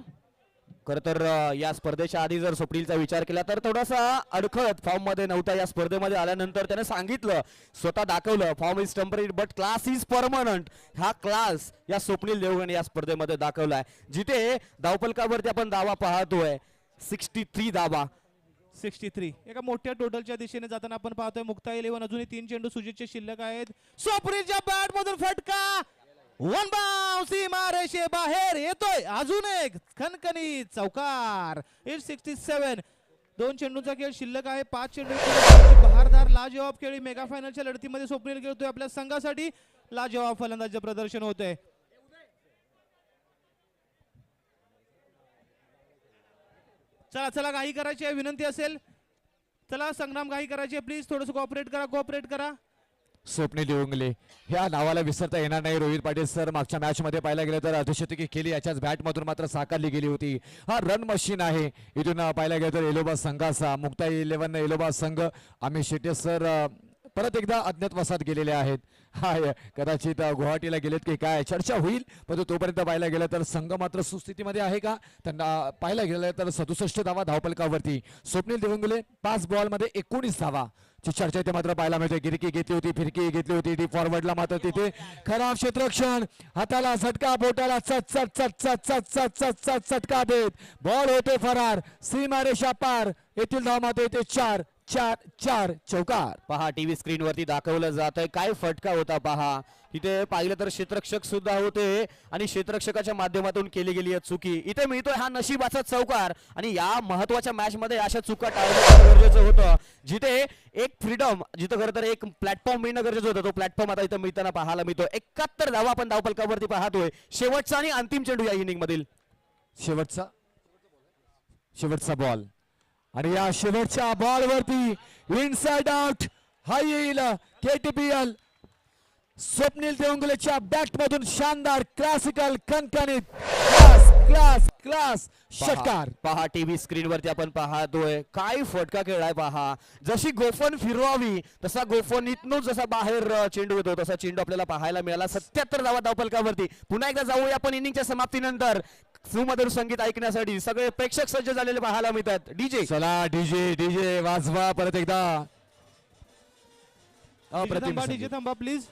खर तर या स्पर्धेच्या आधी जर स्वप्नीलचा विचार केला तर थोडासा अडखळत फॉर्म मध्ये नव्हता. या स्पर्धेमध्ये आल्यानंतर त्याने सांगितलं, स्वतः दाखवलं, form is temporary but class is permanent. हा क्लास या स्वप्नील देवगण या स्पर्धेमध्ये दाखवलाय. जिथे धावफलकावरती आपण दावा पाहतोय 63 धावा. 63 एका मोठ्या टोटलच्या दिशेने जाताना आपण पाहतोय. मुक्ता 11 अजूनही 3 चेंडू सुजितचे शिल्लक आहेत. स्वप्नीलच्या बॅट मधून फटका, वन बाउन्स, सीमारेषे बाहेर येतोय. अजून एक खणखणीत चौकार. 67. 2 चेंडूंचा खेळ शिल्लक आहे. 5 चेंडू बहारदार लाजवाब खेळी. मेगा फायनलच्या लढतीमध्ये स्वप्नील खेळतोय आपल्या संघासाठी. लाजवाब फलंदाजीचं प्रदर्शन होतंय. चला चला घाई करायची आहे, विनंती असेल. चला संग्राम, घाई करायची आहे प्लीज. थोडंसं कोऑपरेट करा. स्वप्नील देवंगले ह्या नावाला विसरता येणार नाही. रोहित पाटील सर मागच्या मॅच मध्ये पाहायला गेलं तर अर्धशतकी केली, याच्याच बॅट मधून मात्र साकारली गेली होती. हा रन मशीन आहे. इथून पाहायला गेलं तर एलोबा संघाचा, मुक्ता 11 एलोबा संघ, आम्ही शेट्टे सर परत एकदा अज्ञातवासात गेलेले आहेत. हा कदाचित गुवाहाटीला गेलेत की काय चर्चा होईल, परंतु तोपर्यंत पाहायला गेलं तर संघ मात्र सुस्थितीमध्ये आहे का. त्यांना पाहायला गेलं तर 67 धावा धावपलकावरती. स्वप्नील देवंगले 5 बॉल मध्ये 19 धावा ची चर्चा इथे मात्र पाहायला मिळते. गिरकी घेतली होती, फिरकी घेतली होती, डी फॉरवर्डला मात्र तिथे खराब क्षेत्ररक्षण, हाताला झटका, बोटाला चट चट चट चट चट चट चट चट चटका देत बॉल होते फरार. सीमारेषा पार. येथील धाव मात्र येते 4 4 4 चौकार. पहा टीव्ही स्क्रीन वरती दाखवलं जात आहे. काय फटका होता पहा. इथे पाहिलं तर क्षेत्ररक्षक सुद्धा होते आणि क्षेत्ररक्षकाच्या माध्यमातून केली गेली चुकी. इथे मिळतोय हा नशिबाचा चौकार. आणि या महत्वाच्या मॅच मध्ये अशा चुका टाळणं गरजेचं होतं. जिथे एक फ्रीडम, जिथं खरं तर एक प्लॅटफॉर्म मिळणं गरजेचं होतं, तो प्लॅटफॉर्म आता इथं मिळताना पाहायला मिळतो. 71 धावा आपण धावपलकावरती पाहतोय. शेवटचा आणि अंतिम चेंडू या इनिंग मधील. शेवटचा बॉल आणि या शेवटच्या बॉल वरती इनसाइड आउट हा येईल. KTPL स्वप्नील देवंगलेच्या बॅट मधून शानदार क्लासिकल कणकणीत क्लास षटकार. पहा टीव्ही स्क्रीन वरती आपण पाहतोय काय फटका खेळाय पहा. जशी गोफन फिरवावी तसा गोफनीतून जसा बाहेर चेंडू येतो तसा चेंडू आपल्याला पाहायला मिळाला. 77 धावा धावपलकावरती. पुन्हा एकदा जाऊया आपण इनिंगच्या समाप्तीनंतर सुमधुर संगीत ऐकण्यासाठी. सगळे प्रेक्षक सज्ज झालेले पाहायला मिळतात. डीजे चला, डीजे वाजवा परत एकदा. डीजे थांबा please.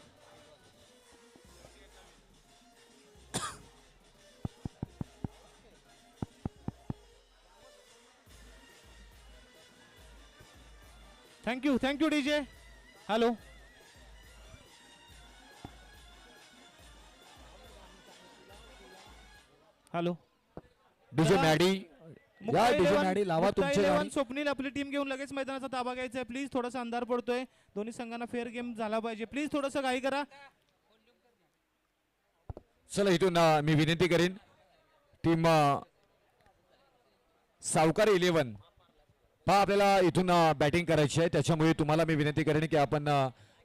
Thank you DJ. Hello, DJ Maddy Mukta DJ 11 नाडी लावा मुक्ता तुमचे 11 गाणी. स्वप्नील आपली टीम घेऊन लगेच मैदानाचा ताबा घ्यायचा आहे. प्लीज थोडासा अंधार पडतोय. दोन्ही संघांना फेअर गेम झाला पाहिजे. प्लीज थोडंसं घाई करा. चला इथून मी विनंती करेन टीम सावकार 11 पहा आपल्याला इथून बॅटिंग करायची आहे, त्याच्यामुळे तुम्हाला मी विनंती करेन की आपण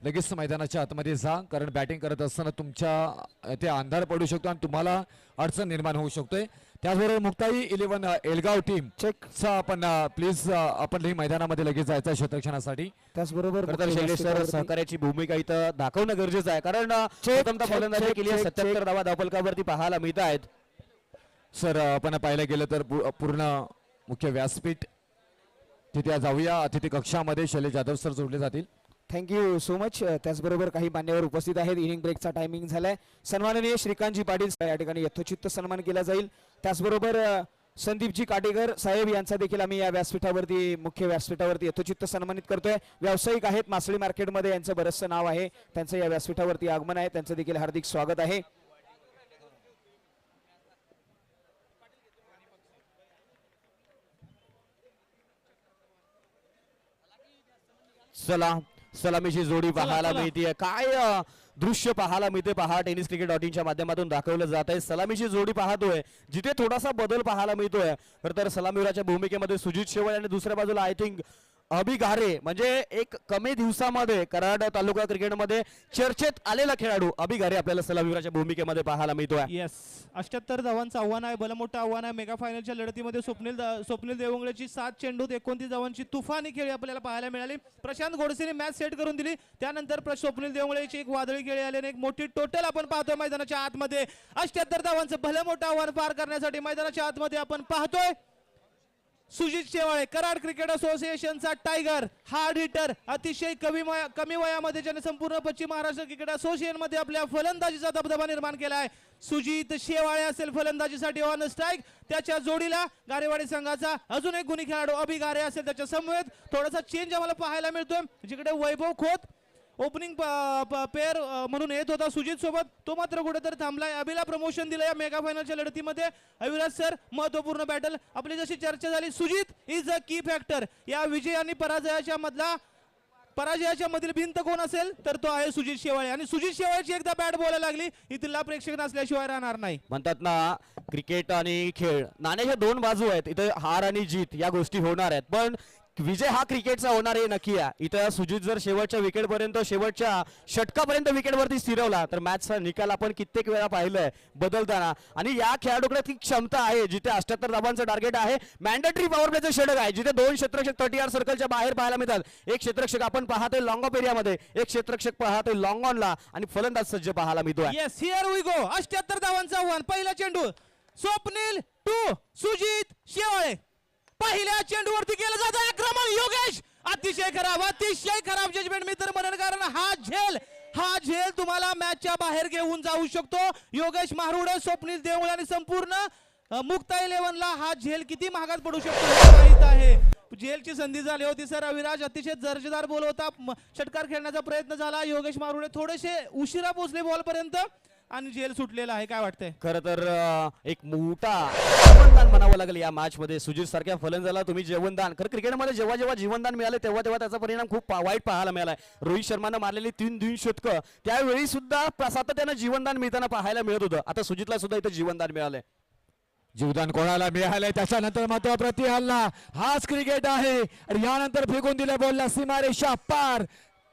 लगेच मैदानाच्या आतमध्ये जा, कारण बॅटिंग करत असताना तुमच्या ते अंधार पडू शकतो आणि तुम्हाला अडचण निर्माण होऊ शकतोय. त्याचबरोबर मुक्ताई 11 एलगाव टीम चेकचा आपण प्लीज आपण मैदानामध्ये लगेच जायचं आहे क्षेत्ररक्षणासाठी. त्याचबरोबर खरं तर शैलेश सर सहकार्याची भूमिका इथं दाखवणं गरजेचं आहे, कारण प्रथमतः फलंदाजी केली आहे. 77 धावा धावफलकावरती पाहायला मिळत आहेत. सर आपण पाहायला गेलं तर पूर्ण मुख्य व्यासपीठ तिथे जाऊया. अतिथी कक्षामध्ये शैलेश जाधव सर जोडले जातील. Thank you so much. त्याचबरोबर काही मान्यवर उपस्थित आहेत. इनिंग ब्रेकचा टायमिंग झालाय. सन्माननीय श्रीकांतजी पाटील या ठिकाणी यथोचित सन्मान केला जाईल. त्याचबरोबर संदीपजी काटेकर साहेब यांचा देखील आम्ही या व्यासपीठावरती मुख्य व्यासपीठावरती यथोचित सन्मानित करतोय. व्यावसायिक आहेत मासळी मार्केटमध्ये, यांचं बरंचसं नाव आहे, त्यांचं या व्यासपीठावरती आगमन आहे, त्यांचं देखील हार्दिक स्वागत आहे. चला सलामीची जोडी पाहायला चला. मिळते. काय दृश्य पाहायला मिळते पहा. टेनिस क्रिकेट डॉटिंगच्या माध्यमातून दाखवलं जात आहे. सलामीची जोडी पाहतोय जिथे थोडासा बदल पाहायला मिळतोय. खरं तर सलामीवीराच्या भूमिकेमध्ये सुजित शेवळे आणि दुसऱ्या बाजूला आय थिंक अभि घारे, म्हणजे एक कमी दिवसामध्ये कराड तालुका क्रिकेटमध्ये चर्चेत आलेला खेळाडू अभि घारे आपल्याला सलामीवीराच्या भूमिकेमध्ये पाहायला मिळतोय. येस 78 धावांचं आव्हान आहे, भलमोठं आव्हान आहे. मेगा फायनलच्या लढतीमध्ये स्वप्नील देवंगलेची 7 चेंडूत 29 धावांची तुफानी खेळी आपल्याला पाहायला मिळाली. प्रशांत गोडसेने मॅच सेट करून दिली. त्यानंतर स्वप्नील देवंगलेची एक वादळी खेळी आली आणि एक मोठी टोटल आपण पाहतोय मैदानाच्या आतमध्ये. 78 धावांचं भलमोठं आव्हान पार करण्यासाठी मैदानाच्या आतमध्ये आपण पाहतोय सुजित शेवाळे, कराड क्रिकेट असोसिएशनचा टायगर, हार्ड हिटर, अतिशय कमी वयामध्ये ज्याने संपूर्ण पश्चिम महाराष्ट्र क्रिकेट असोसिएशन मध्ये आपल्या फलंदाजीचा दबदबा निर्माण केला आहे. सुजित शेवाळे असेल फलंदाजीसाठी ऑन स्ट्राईक. त्याच्या जोडीला गारेवाडी संघाचा अजून एक गुणी खेळाडू अभि घारे असेल. त्याच्या समवेत थोडासा चेंज आम्हाला पाहायला मिळतोय, जिकडे वैभव खोत ओपनिंग पेअर म्हणून येत होता सुजित सोबत, तो मात्र कुठेतरी थांबलाय. अभिला प्रमोशन दिलं या मेगा फायनलच्या लढतीमध्ये. अविराज सर महत्वपूर्ण बॅटल आपली जशी चर्चा झाली, सुजित इज अ की फॅक्टर. या विजय आणि पराजयाच्या मधील भिंत कोण असेल तर तो आहे सुजित शेवाळे. आणि सुजित शेवाळेची एकदा बॅट बोलायला लागली इथला प्रेक्षक नसल्याशिवाय राहणार नाही. म्हणतात ना क्रिकेट आणि खेळ नाण्याच्या दोन बाजू आहेत. इथे हार आणि जीत या गोष्टी होणार आहेत, पण विजय हा क्रिकेटचा होणार आहे नक्की आहे. इथं सुजित जर शेवटच्या विकेटपर्यंत शेवटच्या षटकापर्यंत विकेटवरती स्थिरवला तर मॅचचा निकाल आपण कित्येक वेळा पाहिलाय बदलताना. आणि या खेळाडूकडे ती क्षमता आहे जिथे 78 धावांचं टार्गेट आहे. मॅन्डेटरी पॉवर प्लेचं षटक आहे जिथे 2 क्षेत्ररक्षक 30 सर्कलच्या बाहेर पाहायला मिळतात. एक क्षेत्ररक्षक आपण पाहतोय लॉंग ऑफ एरियामध्ये, एक क्षेत्ररक्षक पाहतोय लॉंग ऑनला आणि फलंदाज सज्ज पाहायला मिळतोय. Yes here we go. 78 धावांचं आव्हान. पहिला चेंडू स्वप्नील टू सुजित शेवाळे. पहिल्या चेंडूवरती केलं जातं आक्रमण. योगेश अतिशय खराब जजमेंट मी तर म्हणेन, कारण हा झेल तुम्हाला मॅचच्या बाहेर घेऊन जाऊ शकतो. योगेश महारुडे, स्वप्नील देवळे आणि संपूर्ण मुक्ता 11ला हा झेल किती महागात पडू शकतो हे माहित आहे. झेलची संधी झाली होती सर. अविराज अतिशय दर्जेदार बॉल होता, षटकार खेळण्याचा प्रयत्न झाला. योगेश महारुडे थोडेसे उशिरा पोहोचले बॉल पर्यंत आणि झेल सुटलेला आहे. काय वाटतंय? खरं तर एक मोठा जीवनदान म्हणावं लागेल या मॅच मध्ये. सुजित सारख्या फलंदाजाला तुम्ही जीवनदान, खरं क्रिकेटमध्ये जेव्हा जेव्हा जीवनदान मिळाले तेव्हा त्याचा परिणाम खूप वाईट पाहायला मिळालाय. रोहित शर्मानं मारलेली 3 द्विशतकं त्यावेळी सुद्धा सातत्यानं जीवनदान मिळताना पाहायला मिळत होतं. आता सुजितला सुद्धा इथं जीवनदान मिळालंय. जीवदान कोणाला मिळालंय त्याच्यानंतर मात्र प्रति हल्ला. हाच क्रिकेट आहे आणि यानंतर फेकून दिल्या बॉलला सीमारेषा पार.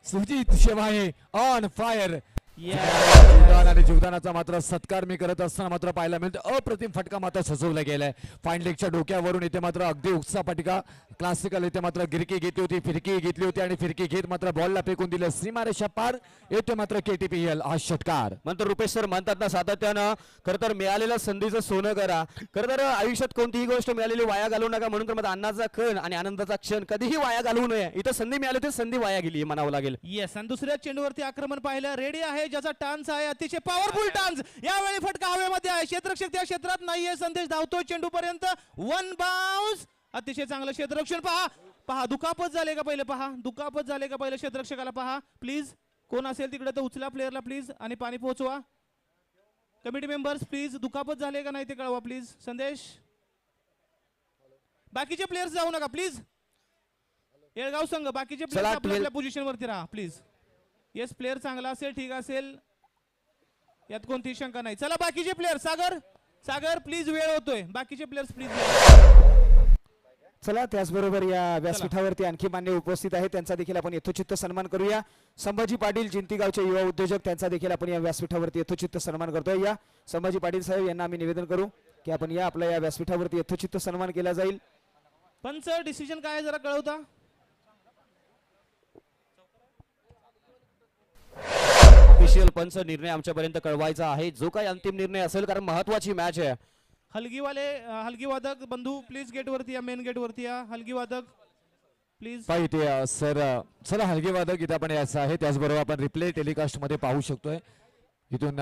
Sujit Shewale on fire. जीवदान आणि जीवदानाचा मात्र सत्कार मी करत असताना मात्र पाहायला मिळतो. अप्रतिम फटका मात्र सजवला गेलाय. फाईन लेगच्या डोक्यावरून इथे मात्र अगदी उत्साह फटका क्लासिकल. इथे मात्र गिरकी घेतली होती, फिरकी घेतली होती आणि फिरकी घेत मात्र बॉलला फेकून दिलं सीमारेषा पार. येते मात्र KTPL हा षटकार. म्हणतो रुपेश सर म्हणतात ना सातत्यानं खरं तर मिळालेल्या संधीचं सोनं करा. खरं तर आयुष्यात कोणतीही गोष्ट मिळालेली वाया घालवू नका. म्हणून तर अन्नाचा क्षण आणि आनंदाचा क्षण कधीही वाया घालवू नये. इथं संधी मिळाली तर संधी वाया गेली म्हणावं लागेल. येस आणि दुसऱ्या चेंडूवरती आक्रमण पाहिलं. रेडी आहे ज्याचा टान्स आहे, अतिशय पॉवरफुल टान्स. यावेळी फटका हवेमध्ये आहे. क्षेत्ररक्षक त्या क्षेत्रात नाहीये. संदेश धावतोय चेंडू पर्यंत. 1 बाउन्स. अतिशय चांगलं क्षेत्ररक्षण. पहा दुखापत झाले का पहिले, दुखापत झाले का पहिले क्षेत्ररक्षकाला पहा प्लीज. कोण असेल तिकडे तर उचला प्लेअरला प्लीज आणि पाणी पोहोचवा. कमिटी मेंबर्स प्लीज दुखापत झाले का नाही ते कळवा प्लीज. संदेश बाकीचे प्लेयर्स जाऊ नका प्लीज. येळगाव संघ बाकीचे चला, प्लेयर्स आपल्या 12 पोझिशन वरती राहा प्लीज. येस प्लेअर चांगला असेल ठीक असेल यात कोणतीही शंका नाही. चला बाकीचे प्लेयर सागर प्लीज वेळ होतोय. बाकीचे प्लेयर्स प्लीज. चला त्याचबरोबर या व्यासपीठावरती आणखी मान्य उपस्थित आहेत त्यांचा देखील आपण यथोचित सन्मान करूया. संभाजी पाटील जिंतीगावचे युवा उद्योजक त्यांचा देखील आपण या व्यासपीठावरती यथोचित सन्मान करतोय. या संभाजी पाटील साहेब यांना आम्ही निवेदन करू की आपण या आपल्या या व्यासपीठावरती यथोचित सन्मान केला जाईल. पंच डिसिजन काय आहे जरा कळवता. ऑफिशियल पंच निर्णय आमच्यापर्यंत कळवायचा आहे जो काही अंतिम निर्णय असेल कारण महत्वाची मॅच आहे. हलगी वादक बंधू प्लीज गेट वरती या. मेन गेट वरती या. हलगी वादक प्लीज. पाहिजे ते सर चला हलगे वादक इथे आपण यायचं आहे. त्याचबरोबर आपण रिप्ले टेलिकास्ट मध्ये पाहू शकतोय. इथून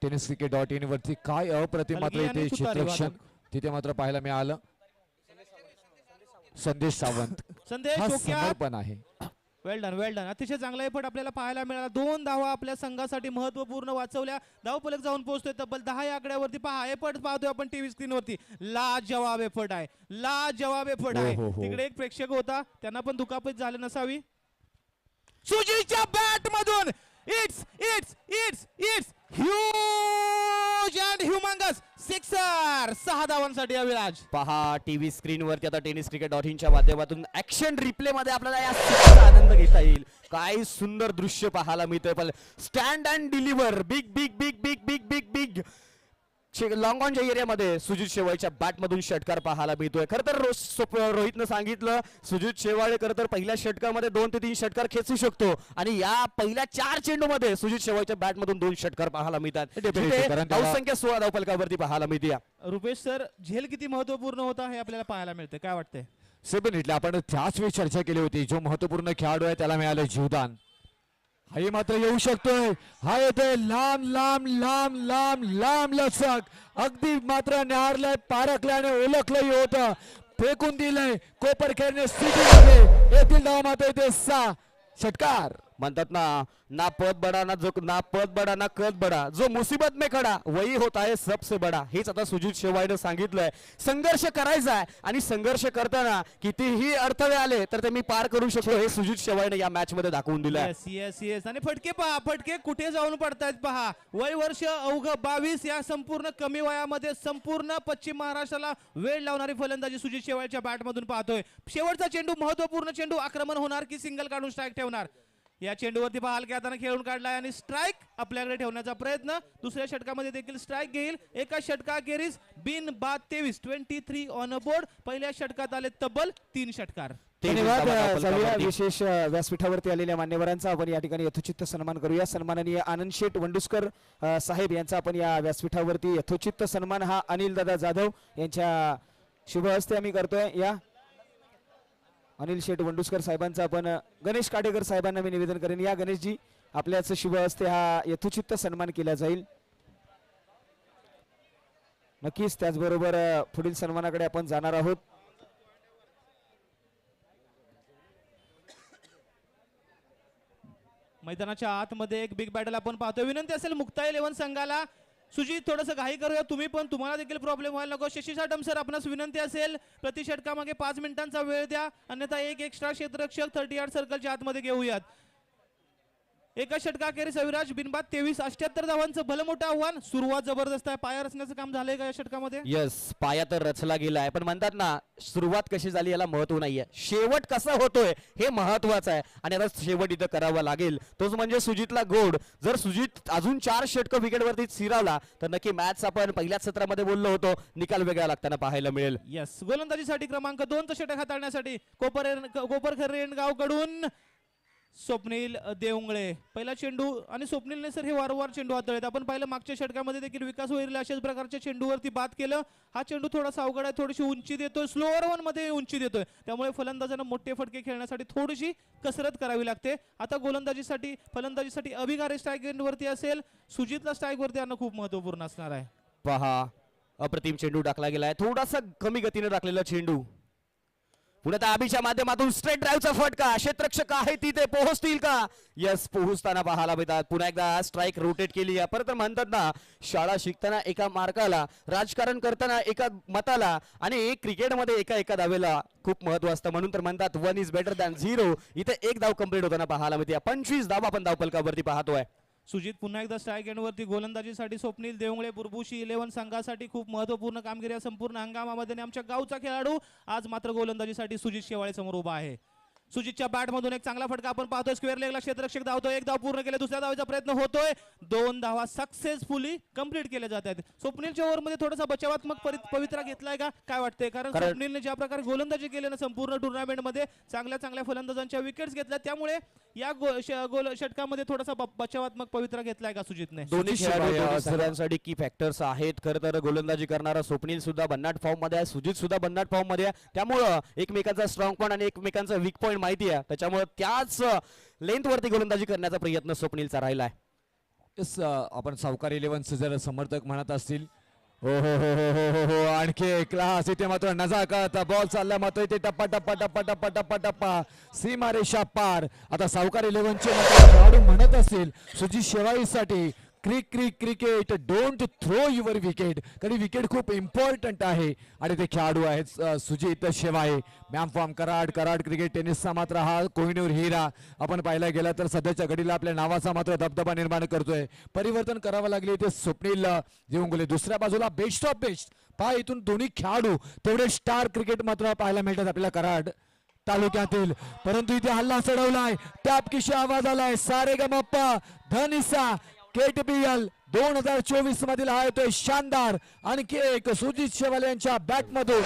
tenniscricket.in वरती काय अप्रतिम मात्र हलगी आणि इथे तुतारी चित्रक्षण वादक. तिथे मात्र पाहायला मिळालं. संदेश सावंत संदेश हा चोक्यात. समर्पण आहे. वेल डन अतिशय चांगला एफर्ट आपल्याला पाहायला मिळाला. 2 धावा आपल्या संघासाठी महत्वपूर्ण वाचवल्या. धावफलक जाऊन पोहोचतोय तब्बल 10 या आकड्यावरती. पहा एफर्ट पाहतोय आपण टीव्ही स्क्रीनवरती. लाजवाब एफर्ट आहे. हो. तिकडे एक प्रेक्षक होता त्यांना पण दुखापत झाली नसावी. सुजीच्या बॅट मधून it's huge and humongous sixer. 6 धावांसाठी अविराज. पहा टीव्ही स्क्रीन वरती आता tenniscricket.in च्या माध्यमातून ऍक्शन रिप्ले मध्ये आपल्याला या सिक्सचा आनंद घेता येईल. काय सुंदर दृश्य पाहायला मिळतंय. पण stand and deliver big long ऑनच्या एरियामध्ये सुजित शेवाळच्या बॅट मधून षटकार पाहायला मिळतोय. खरं तर रोहितनं सांगितलं सुजित शेवाळे खरं तर पहिल्या षटकामध्ये 2 ते 3 षटकार खेचू शकतो आणि या पहिल्या 4 चेंडूमध्ये सुजित शेवाळच्या बॅट मधून 2 षटकार पाहायला मिळतात. Definitely, कारण त्याला- धावसंख्या 16 धावफलकावरती पाहायला मिळते. रुपेश सर झेल किती महत्वपूर्ण होता हे आपल्याला पाहायला मिळते. काय वाटतंय. डेफिनेटली आपण त्याच वेळी चर्चा केली होती. जो महत्वपूर्ण खेळाडू आहे त्याला मिळालं जीवदान. हाही मात्र येऊ शकतोय. हा येतोय लांब लचक अगदी मात्र न्याहारलंय पारखल्याने ओळखलंही होतं. फेकून दिलंय कोपरखेडने सिटीमध्ये. येथील धाव मात्र येते 6 षटकार. म्हणतात ना पद बडा ना कद बडा जो मुसीबत में खडा वही होता है सबसे बडा. हेच आता सुजित शेवाळेनं सांगितलंय. संघर्ष करायचा आहे आणि संघर्ष करताना कितीही अडथळे आले तर ते मी पार करू शकतो हे सुजित शेवाळेनं या मॅच मध्ये दाखवून दिलंय. येस आणि फटके पहा. फटके कुठे जाऊन पडतायत पहा. वय वर्ष अवघ 22 या संपूर्ण कमी वयामध्ये संपूर्ण पश्चिम महाराष्ट्राला वेळ लावणारी फलंदाजी सुजित शेवाळच्या बॅट मधून पाहतोय. शेवटचा चेंडू महत्वपूर्ण चेंडू. आक्रमण होणार की सिंगल काढून स्ट्राईक ठेवणार. या चेंडूवरती पहा हलक्या हाताने खेळून काढलाय आणि स्ट्राईक आपल्याकडे ठेवण्याचा प्रयत्न. दुसऱ्या षटकामध्ये देखील स्ट्राईक घेईल. एका षटकाखेरीज बिनबाद 23 ऑन अ बोर्ड. पहिल्या षटकात आले तब्बल 3 षटकार. धन्यवाद. जाऊया विशेष व्यासपीठावरती आलेल्या मान्यवरांचा आपण या ठिकाणी यथोचित सन्मान करूया. सन्माननीय आनंद शेठ वंडुस्कर साहेब यांचा आपण या व्यासपीठावरती यथोचित सन्मान हा अनिल दादा जाधव यांच्या शुभ हस्ते आम्ही करतोय. या अनिल शेठ वंडुस्कर साहेबांचा आपण गणेश काटेकर साहेबांना मी निवेदन करेन. या गणेशजी आपल्याच शुभ हस्ते हा यथोचित सन्मान केला जाईल. नक्कीच त्याचबरोबर पुढील सन्मानाकडे आपण जाणार आहोत. मैदानाच्या आतमध्ये एक बिग बॅटल आपण पाहतोय. विनंती असेल मुक्ता 11 संघाला सुजित थोडंसं घाई करूया. तुम्ही पण तुम्हाला देखील प्रॉब्लेम व्हायला नको. शशी साठम सर आपणास विनंती असेल प्रति षटकामागे 5 मिनिटांचा वेळ द्या अन्यथा एक एक्स्ट्रा क्षेत्ररक्षक 30 यार्ड सर्कलच्या आतमध्ये घेऊयात. एका षटकाखेरीस अविराज बिनबाद 23 78 धावांचं भलं मोठं आव्हान. सुरुवात जबरदस्त आहे. पाया रचण्याचं काम झालंय का या षटकामध्ये. यस पाया तर रचला गेलाय पण म्हणतात ना सुरुवात कशी झाली याला महत्व नाहीये. शेवट कसा होतोय हे महत्वाचं आहे आणि आता शेवट इथं करावा लागेल. तोच म्हणजे सुजितला गोड. जर सुजित अजून 4 षटक विकेटवरती स्थिरावला तर नक्की मॅच आपण पहिल्याच सत्रामध्ये बोललो होतो निकाल वेगळा लागताना पाहायला मिळेल. यस गोलंदाजीसाठी क्रमांक 2 चं षटक हाताळण्यासाठी कोपरखेड कडून स्वप्नील देवंगळे. पहिला चेंडू आणि स्वप्नीलने सर हे वारंवार चेंडू हाताळत. आपण पाहिलं मागच्या षटकामध्ये देखील विकास होईल अशाच प्रकारच्या चेंडूवरती बाद केलं. हा चेंडू थोडासा अवघड आहे. थोडीशी उंची देतोय. स्लोअर वन मध्ये उंची देतोय त्यामुळे फलंदाजांना मोठे फटके खेळण्यासाठी थोडीशी कसरत करावी लागते. आता फलंदाजीसाठी अभिगारे स्ट्राईक एंडवरती असेल. सुजितला स्ट्राईक वरती आणणं खूप महत्वपूर्ण असणार आहे. पहा अप्रतिम चेंडू टाकला गेलाय. थोडासा कमी गतीने टाकलेला चेंडू. पुण्यात आबीच्या माध्यमातून स्ट्रेट ड्राईव्हचा फटका, क्षेत्ररक्षक आहे तिथे पोहोचतील का? यस, पोहोचताना पाहायला मिळतात. पुन्हा एकदा स्ट्राईक रोटेट केली आहे. परत म्हणतात ना, शाळा शिकताना एका मार्काला, राजकारण करताना एका मताला आणि क्रिकेटमध्ये एका दावेला खूप महत्व असतं. म्हणून तर म्हणतात 1 इज बेटर दॅन 0. इथे एक धाव कंप्लीट होताना पाहायला मिळते. 25 धाव आपण धावफलकावरती पाहतोय. सुजित पुन्हा एकदा स्ट्राईक एंडवरती. गोलंदाजीसाठी स्वप्नील देवंगळे बुरबुशी 11 संघासाठी खूप महत्वपूर्ण कामगिरी या संपूर्ण हंगामामध्ये. आणि आमच्या गावचा खेळाडू आज मात्र गोलंदाजीसाठी सुजित शेवाळे समोर उभा आहे. सुजितच्या बॅट मधून एक चांगला फटका आपण पाहतोय. स्क्वेअर लेगला क्षेत्ररक्षक धावतोय. एक धाव पूर्ण केले. दुसऱ्या धावाचा प्रयत्न होतोय. 2 धावा सक्सेसफुली कंप्लीट केले जात आहेत. स्वप्नीलच्या ओव्हरमध्ये थोडासा बचावात्मक पवित्रा घेतलाय का, काय वाटतंय? कारण स्वप्नीलने ज्या प्रकारे गोलंदाजी केली ना संपूर्ण टुर्नामेंटमध्ये, चांगल्या फलंदाजांच्या विकेट्स घेतल्या, त्यामुळे या षटकामध्ये थोडासा बचावात्मक पवित्रा घेतलाय का सुजितने? दोन्ही खेळाडूंसाठी की फॅक्टर्स आहेत. खरं तर गोलंदाजी करणारा स्वप्नील सुद्धा भन्नाट फॉर्म मध्ये आहे, सुजित सुद्धा भन्नाट फॉर्म मध्ये आहे. त्यामुळं एकमेकांचा स्ट्रॉंग पॉईंट आणि एकमेकांचा वीक पॉईंट माहिती आहे. त्याच्यामुळे त्याच लेंथ वरती गोलंदाजी करण्याचा प्रयत्न स्वप्नीलचा राहिला आहे. आपण सावकार 11 जर समर्थक म्हणत असतील, हो हो हो हो हो हो हो, आणखी एक क्लास. इथे मात्र नजाकत बॉल चालला मात्र इथे टप्पा टप्पा टप्पा टप्पा टप्पा टप्पा सीमारेषा पार. आता सावकार 11 चे मात्र खेळाडू म्हणत असतील सुजित शेवाळीसाठी, cricket don't throw your wicket. कारण विकेट खूप इम्पॉर्टंट आहे आणि ते खेळाडू आहेत Sujit Shewale. Man from Karad cricket टेनिसचा मात्र हा कोहिनूर हिरा आपण पाहायला गेला तर सध्याच्या घडीला आपल्या नावाचा मात्र दबदबा निर्माण करतोय. परिवर्तन करावं लागले ते स्वप्नील देवंगुले. दुसऱ्या बाजूला बेस्ट ऑफ बेस्ट पहा, इथून दोन्ही खेळाडू तेवढे स्टार क्रिकेट मात्र पाहायला मिळतात आपल्याला कराड तालुक्यातील. परंतु इथे हल्ला चढवलाय, टॅपकिशी आवाज आलाय. सारेगमप्पा धनिसा KTPL 2024 मधील हा येतोय शानदार आणखी एक सुजित शेवाळे यांच्या बॅट मधून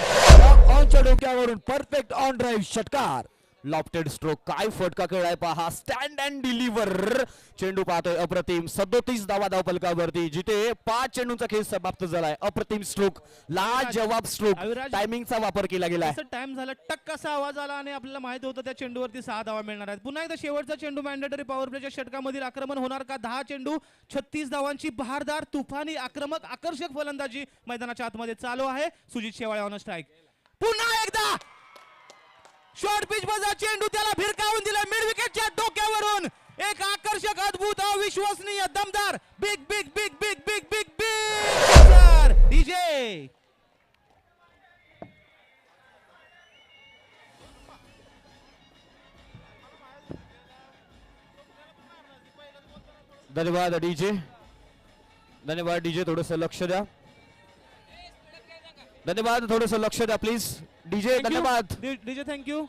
ऑनच्या डोक्यावरून परफेक्ट ऑन ड्राईव्ह षटकार. लॉफ्टेड स्ट्रोक, काय फटका खेळाय पहा. स्टँड अँड डिलिव्हर चेंडू पाहतोय अप्रतिम. 37 धावा धावफलकावरती, जिथे 5 चेंडूंचा खेळ समाप्त झालाय. अप्रतिम स्ट्रोक, लाजवाब स्ट्रोक, टायमिंगचा वापर केला गेलाय. टाइम झाला, टक असा आवाज आला आणि आपल्याला माहिती होतं त्या चेंडूवरती 6 धावा मिळणार आहेत. पुन्हा एकदा शेवटचा चेंडू मॅन्डेटरी पॉवर प्लेच्या षटकामधील आक्रमण होणार का? 10 चेंडू 36 धावांची बहारदार तुफानी आक्रमक आकर्षक फलंदाजी मैदानाच्या आतमध्ये चालू आहे. Sujit Shewale on strike. पुन्हा एकदा शॉर्ट पिच बजा चेंडू त्याला भिरकावून दिला मिड विकेटच्या डोक्यावरून. एक आकर्षक, अद्भुत, अविश्वसनीय, दमदार big big big big big big big DJ. धन्यवाद डीजे, धन्यवाद डीजे. थोडस लक्ष द्या, धन्यवाद. थोडस लक्ष द्या प्लीज डीजे. धन्यवाद डीजे. Thank you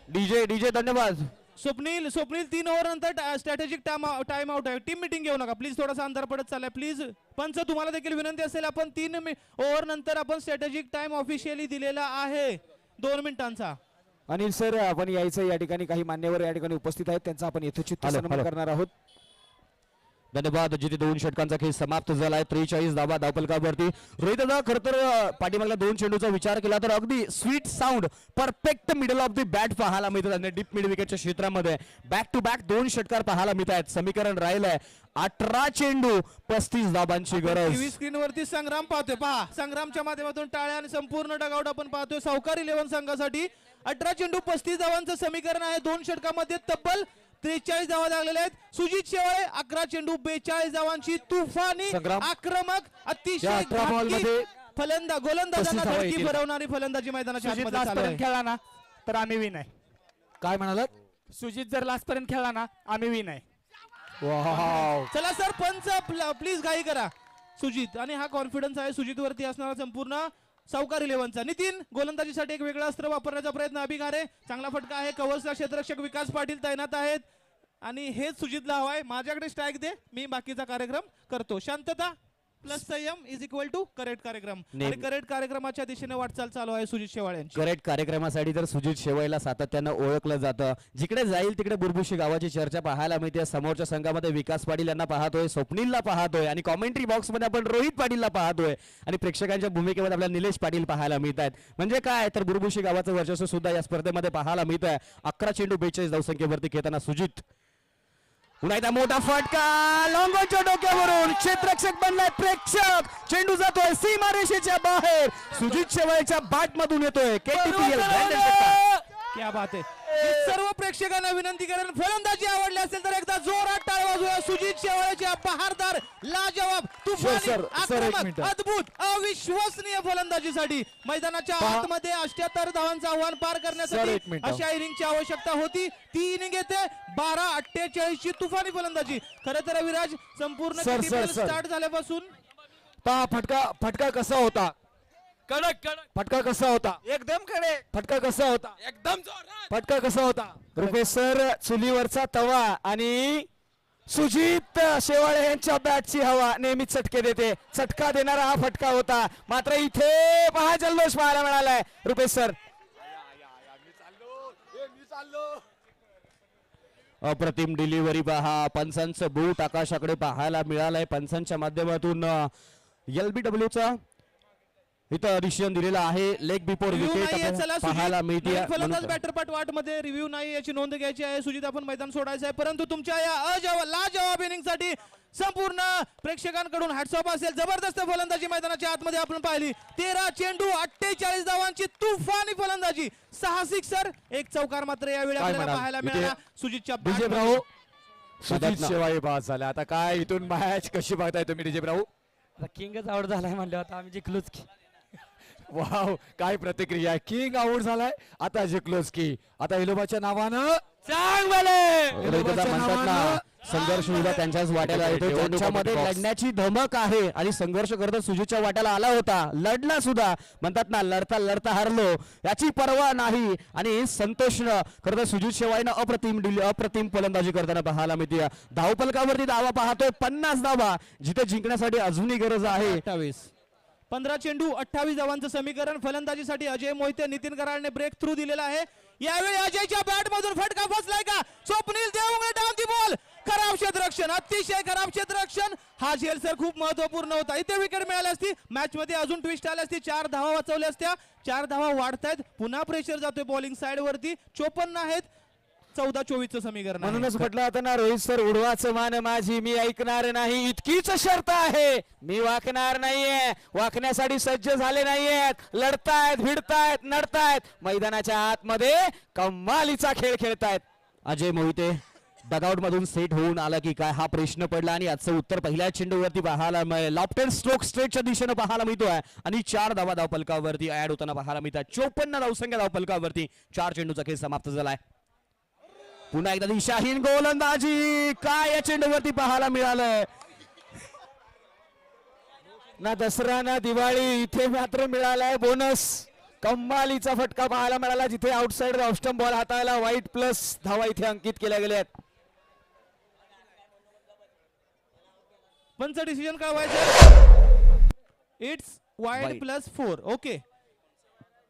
DJ. धन्यवाद. स्वप्नील 3 ओव्हर नंतर स्ट्रॅटेजिक टाइम आउट आहे. टीम मीटिंग घेऊ नका प्लीज. थोडासा अंधार पडत चाललाय प्लीज. पंच तुम्हाला देखील विनंती असेल, आपण 3 ओव्हर नंतर आपण स्ट्रॅटेजिक टाइम ऑफिशियली दिलेला आहे 2 मिनिटांचा. अनिल सर, आपण यायचं. या ठिकाणी काही मान्यवर या ठिकाणी उपस्थित आहेत, त्यांचा आपण यथोचित सन्मान करणार आहोत. धन्यवाद. जिथे 2 षटकांचा खेळ समाप्त झालाय. 43 धावा धावफलकावरती. रोहित दादा, खरं तर पाठीमागल्या 2 चेंडूचा विचार केला तर अगदी sweet sound, perfect middle of the bat पाहायला मिळतात. डीप मिड विकेटच्या क्षेत्रामध्ये बॅक टू बॅक 2 षटकार पाहायला मिळत आहेत. समीकरण राहिलंय 18 चेंडू 35 धावांची गरज. टीव्ही स्क्रीन वरती संग्राम पाहतोय. पहा, संग्रामच्या माध्यमातून टाळ्या आणि संपूर्ण डगआउट आपण पाहतोय. सावकार 11 संघासाठी 18 चेंडू 35 धावांचं समीकरण आहे. 2 षटकामध्ये तब्बल 43 धावा लागलेल्या आहेत. सुजित शेवाळे 11 चेंडू 42 धावांची तुफानी आक्रमक अतिशय गोलंदाजांना धडकी भरवणारी फलंदाजी मैदानाच्या आतमध्ये चालू आहे. खेळला ना तर आम्ही विन आहे. काय म्हणालात? सुजित जर लास्ट पर्यंत खेळला ना आम्ही विन आहे. चला सर, पंच प्लीज घाई करा. सुजित आणि हा कॉन्फिडन्स आहे सुजित वरती असणारा संपूर्ण सावकार 11चा. नितीन, गोलंदाजीसाठी एक वेगळं अस्त्र वापरण्याचा प्रयत्न अभिगारे. चांगला फटका आहे. कव्हर्सला क्षेत्ररक्षक विकास पाटील तैनात आहेत आणि हेच सुजितला हवाय. माझ्याकडे स्ट्राईक दे, मी बाकीचा कार्यक्रम करतो. शांतता प्लस संयम इज इक्वल टू करेक्ट कार्यक्रम. आणि करेक्ट कार्यक्रमाच्या दिशेने वाटचाल चालू आहे सुजित शेवाळे यांची. करेक्ट कार्यक्रमासाठी तर सुजित शेवाळेला सातत्यानं ओळखलं जातं. जिकडे जाईल तिकडे बुरबुशी गावाची चर्चा पाहायला मिळते. समोरच्या संघामध्ये विकास पाटील यांना पाहतोय, स्वप्नीलला पाहतोय आणि कॉमेंट्री बॉक्स मध्ये आपण रोहित पाटीलला पाहतोय आणि प्रेक्षकांच्या भूमिकेमध्ये आपल्याला निलेश पाटील पाहायला मिळत आहेत. म्हणजे काय तर बुरबुशी गावाचं वर्चस्व सुद्धा या स्पर्धेमध्ये पाहायला मिळत आहे. 11 चेंडू 42 धावसंख्येवरती खेळताना सुजित. पुन्हा एकदा मोठा फटका लॉंगॉनच्या डोक्यावरून. क्षेत्ररक्षक बनलाय प्रेक्षक. चेंडू जातोय सीमारेषेच्या बाहेर. सुजित शेवाळेच्या बॅट मधून येतोय KTPL क्या बात आहे. सर्व प्रेक्षकांना विनंती करेन, फलंदाजी आवडली असेल तर एकदा जोरात टाळ्या वाजवूया सुजित शेवाळेच्या बहारदार, लाजवाब, तुफानी, सर, एक आक्रमक, मिनिट. अद्भुत, अविश्वसनीय फलंदाजीसाठी मैदानाच्या आतमध्ये 78 धावांचं आव्हान पार सर, करण्यासाठी एक मिनिट. अशा इनिंगची आवश्यकता होती. ती इनिंग येते 12-48 ची तुफानी फलंदाजी. खरं तर विराज संपूर्ण सर, सर, सर. स्टार्ट झाल्यापासून पहा फटका कसा होता, कडक फटका कसा होता, एकदम कडे फटका कसा होता, एकदम जोरात. फटका कसा होता. प्रोफेसर चुलीवरचा तवा आणि सुजित शेवाळे यांच्या बॅटची हवा नेहमी चटके देते. चटका देणारा हा फटका होता. मात्र इथे पहा जल्लोष पाहायला मिळालाय. रुपेश सर, अप्रतिम डिलिव्हरी पहा, पंचांचं बूट आकाशाकडे पाहायला मिळालंय. पंचांच्या माध्यमातून LBW चा इथं डिसिजन दिलेला आहे. लेग बिफोर रिव्ह्यू विकेट नाहीये. चला पाहायला सुजित, मिळते. नवीन फलंदाज बॅटर पट वाट मध्ये रिव्ह्यू नाही याची नोंद घ्यायची आहे. सुजित आपण मैदान सोडायचं आहे, परंतु तुमच्या या लाजवाब इनिंग साठी संपूर्ण प्रेक्षकांकडून हॅट्स ऑफ असेल. जबरदस्त फलंदाजी मैदानाच्या आतमध्ये आपण पाहिली. 13 चेंडू 48 धावांची तुफानी फलंदाजी, 6 सिक्सर, 1 चौकार मात्र यावेळी काय आपल्याला म्हणाल? पाहायला इथे मिळाला सुजितच्या डीजे bat मध्ये. ब्राऊ, सुजित शेवाळे बाद झाला. आता काय इथून मॅच कशी बघताय तुम्ही डीजे ब्राऊ? किंगच आउट झालाय म्हणलं आता आम्ही जिंकलोच की. वाव, काय प्रतिक्रिया आहे. किंग आउट झालाय, आता जिंकलोच की. आता इलोबाच्या नावानं रोहितदा म्हणतात ना, संघर्ष उद्या त्यांच्याच वाट्याला येतो. ठेवून त्यांच्यामध्ये बॉक्स. लढण्याची धमक आहे आणि संघर्ष करत सुजितच्या वाट्याला आला होता, लढला सुद्धा. म्हणतात ना, लढता लढता हारलो याची पर्वा नाही. आणि संतोष खरं तर सुजित शेवाळेनं अप्रतिम फलंदाजी करताना पाहायला मिळते. धावपलकावरती धावा पाहतोय 50 धावा, जिथे जिंकण्यासाठी अजूनही गरज आहे. 15 चेंडू 28 धावांचं समीकरण. फलंदाजीसाठी अजय मोहिते, नितीन कराडने ब्रेक थ्रू दिलेला आहे. यावेळी अजयच्या बॅट मधून फटका फसलाय का? Swapnil Devange down the ball. खराब क्षेत्ररक्षण, अतिशय खराब क्षेत्ररक्षण. हा झेल सर खूप महत्वपूर्ण होता. इथे विकेट मिळाली असती, मॅच मध्ये अजून ट्विस्ट आली असती, 4 धावा वाचवल्या असत्या. 4 धावा वाढतायत, पुन्हा प्रेशर जातोय बॉलिंग साइड वरती. 54 आहेत, 14-24 समीकरण आहे. म्हणूनच म्हटलं होतं ना रोहित सर, उडवाच मान माझी मी ऐकणार नाही, इतकीच शर्त आहे. मी वाकणार नाहीये, वाकण्यासाठी सज्ज झाले नाहीयेत. लढतायत, भिडतायत, नडतायत, मैदानाच्या आतमध्ये कमालीचा खेळ खेळतायत. अजय मोहिते डगआउट मधून सेट होऊन आला की काय हा प्रश्न पडला. आणि याचं उत्तर पहिल्या चेंडूवरती पाहायला लॉफ्टेड स्ट्रोक स्ट्रेटच्या दिशेनं पाहायला मिळतोय. आणि 4 धावा धावपलकावरती ऍड होताना पाहायला मिळतात. 54 धावसंख्या धावपलकावरती. 4 चेंडूचा खेळ समाप्त झालाय. पुन्हा एकदा दिशाहीन गोलंदाजी काय या चेंडूवरती पाहायला मिळालंय. ना दसरा ना दिवाळी, इथे मात्र मिळालाय बोनस. कमालीचा फटका पाहायला मिळाला, जिथे आउटसाइड ऑफ स्टंप बॉल हाताळला. वाईट प्लस धावा इथे अंकित केल्या गेल्या आहेत. पंच डिसिजन काय व्हायचं? It's wide Wide. +4. Okay,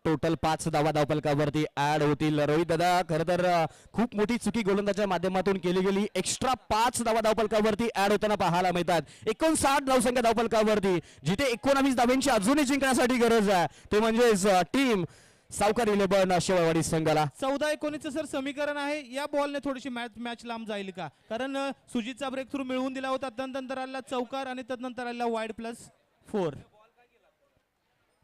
total 5 धावा धावपलकावरती ऍड होतील. रोहित दादा खरं तर खूप मोठी चुकी गोलंदाजाच्या माध्यमातून केली गेली. एक्स्ट्रा 5 धावा धावपलकावरती ऍड होताना पाहायला मिळतात. 59 धावसंख्या धावपलकावरती, जिथे 19 धावांची अजूनही जिंकण्यासाठी गरज आहे. ते म्हणजेच टीम सावकार 11 शेवाळवाडी संघाला. 14-19 सर समीकरण आहे. या बॉलने थोडीशी मॅच लांब जाईल का? कारण सुजितचा ब्रेक थ्रू मिळवून दिला होता, तदनंतर आला चौकार आणि तदनंतर आला वाईड +4.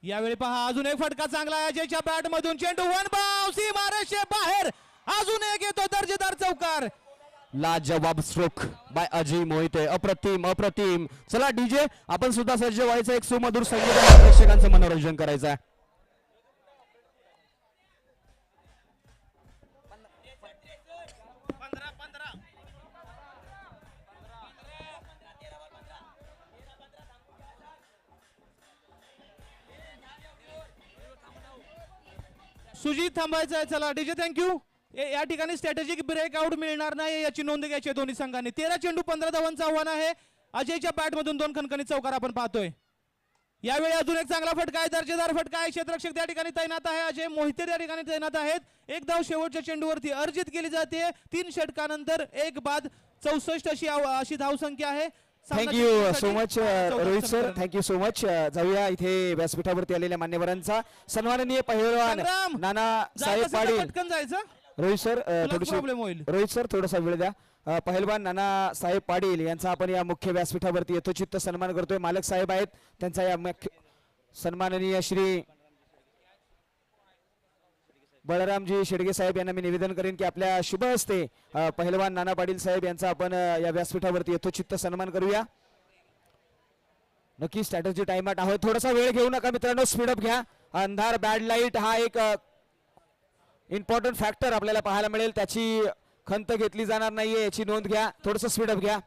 यावेळी पहा अजून एक फटका चांगला आहे अजयच्या बॅट मधून. चेंडू 1 बाउंस, सीमारेषे बाहेर. अजून एक येतो दर्जेदार चौकार. लाजवाब स्ट्रोक बाय अजय मोहिते. अप्रतिम. चला डीजे, आपण सुद्धा सज्ज व्हायचं. एक सुमधुर संगीत प्रेक्षकांचं मनोरंजन करायचं आहे. सुजित थांबायचं आहे. चला डीजे, थँक्यू. या ठिकाणी स्ट्रॅटेजिक ब्रेकआउट मिळणार नाही याची नोंद घ्यायची आहे दोन्ही संघांनी. 13 चेंडू 15 धावांचं आव्हान आहे. अजयच्या बॅट मधून 2 खणखणीत चौकार आपण पाहतोय. यावेळी अजून एक चांगला फटका आहे, दर्जेदार फटका आहे. क्षेत्ररक्षक त्या ठिकाणी तैनात आहे. अजय मोहिते त्या ठिकाणी तैनात आहेत. 1 धाव शेवटच्या चेंडूवरती अर्जित केली जाते. 3 षटकानंतर 1 बाद 64 अशी धावसंख्या आहे. Thank you so much Rohit sir, thank you so much. जाऊया इथे व्यासपीठावरती आलेल्या मान्यवरांचा. सन्माननीय पहिलवान संग्राम, नाना जायचं साहेब असेल तर पाटील. पटकन जायचं, रोहित सर थोडीशी प्रॉब्लेम होईल. रोहित सर थोडासा वेळ द्या. पहिलवान नाना साहेब पाटील यांचा आपण या मुख्य व्यासपीठावरती यथोचित सन्मान करतोय. मालक साहेब आहेत त्यांचा या सन्माननीय श्री बळरामजी शेडगे साहेब यांना मी निवेदन करेन की आपल्या शुभ हस्ते पहिलवान नाना पाटील साहेब यांचा आपण या व्यासपीठावरती यथोचित्त सन्मान करूया. नक्की स्ट्रॅटजी टाइम आउट आहे, थोडासा वेळ घेऊ नका मित्रांनो, स्पीडअप घ्या. अंधार बॅड लाईट हा एक इम्पॉर्टंट फॅक्टर आपल्याला पाहायला मिळेल, त्याची खंत घेतली जाणार नाहीये, याची नोंद घ्या. थोडस स्पीडअप घ्या.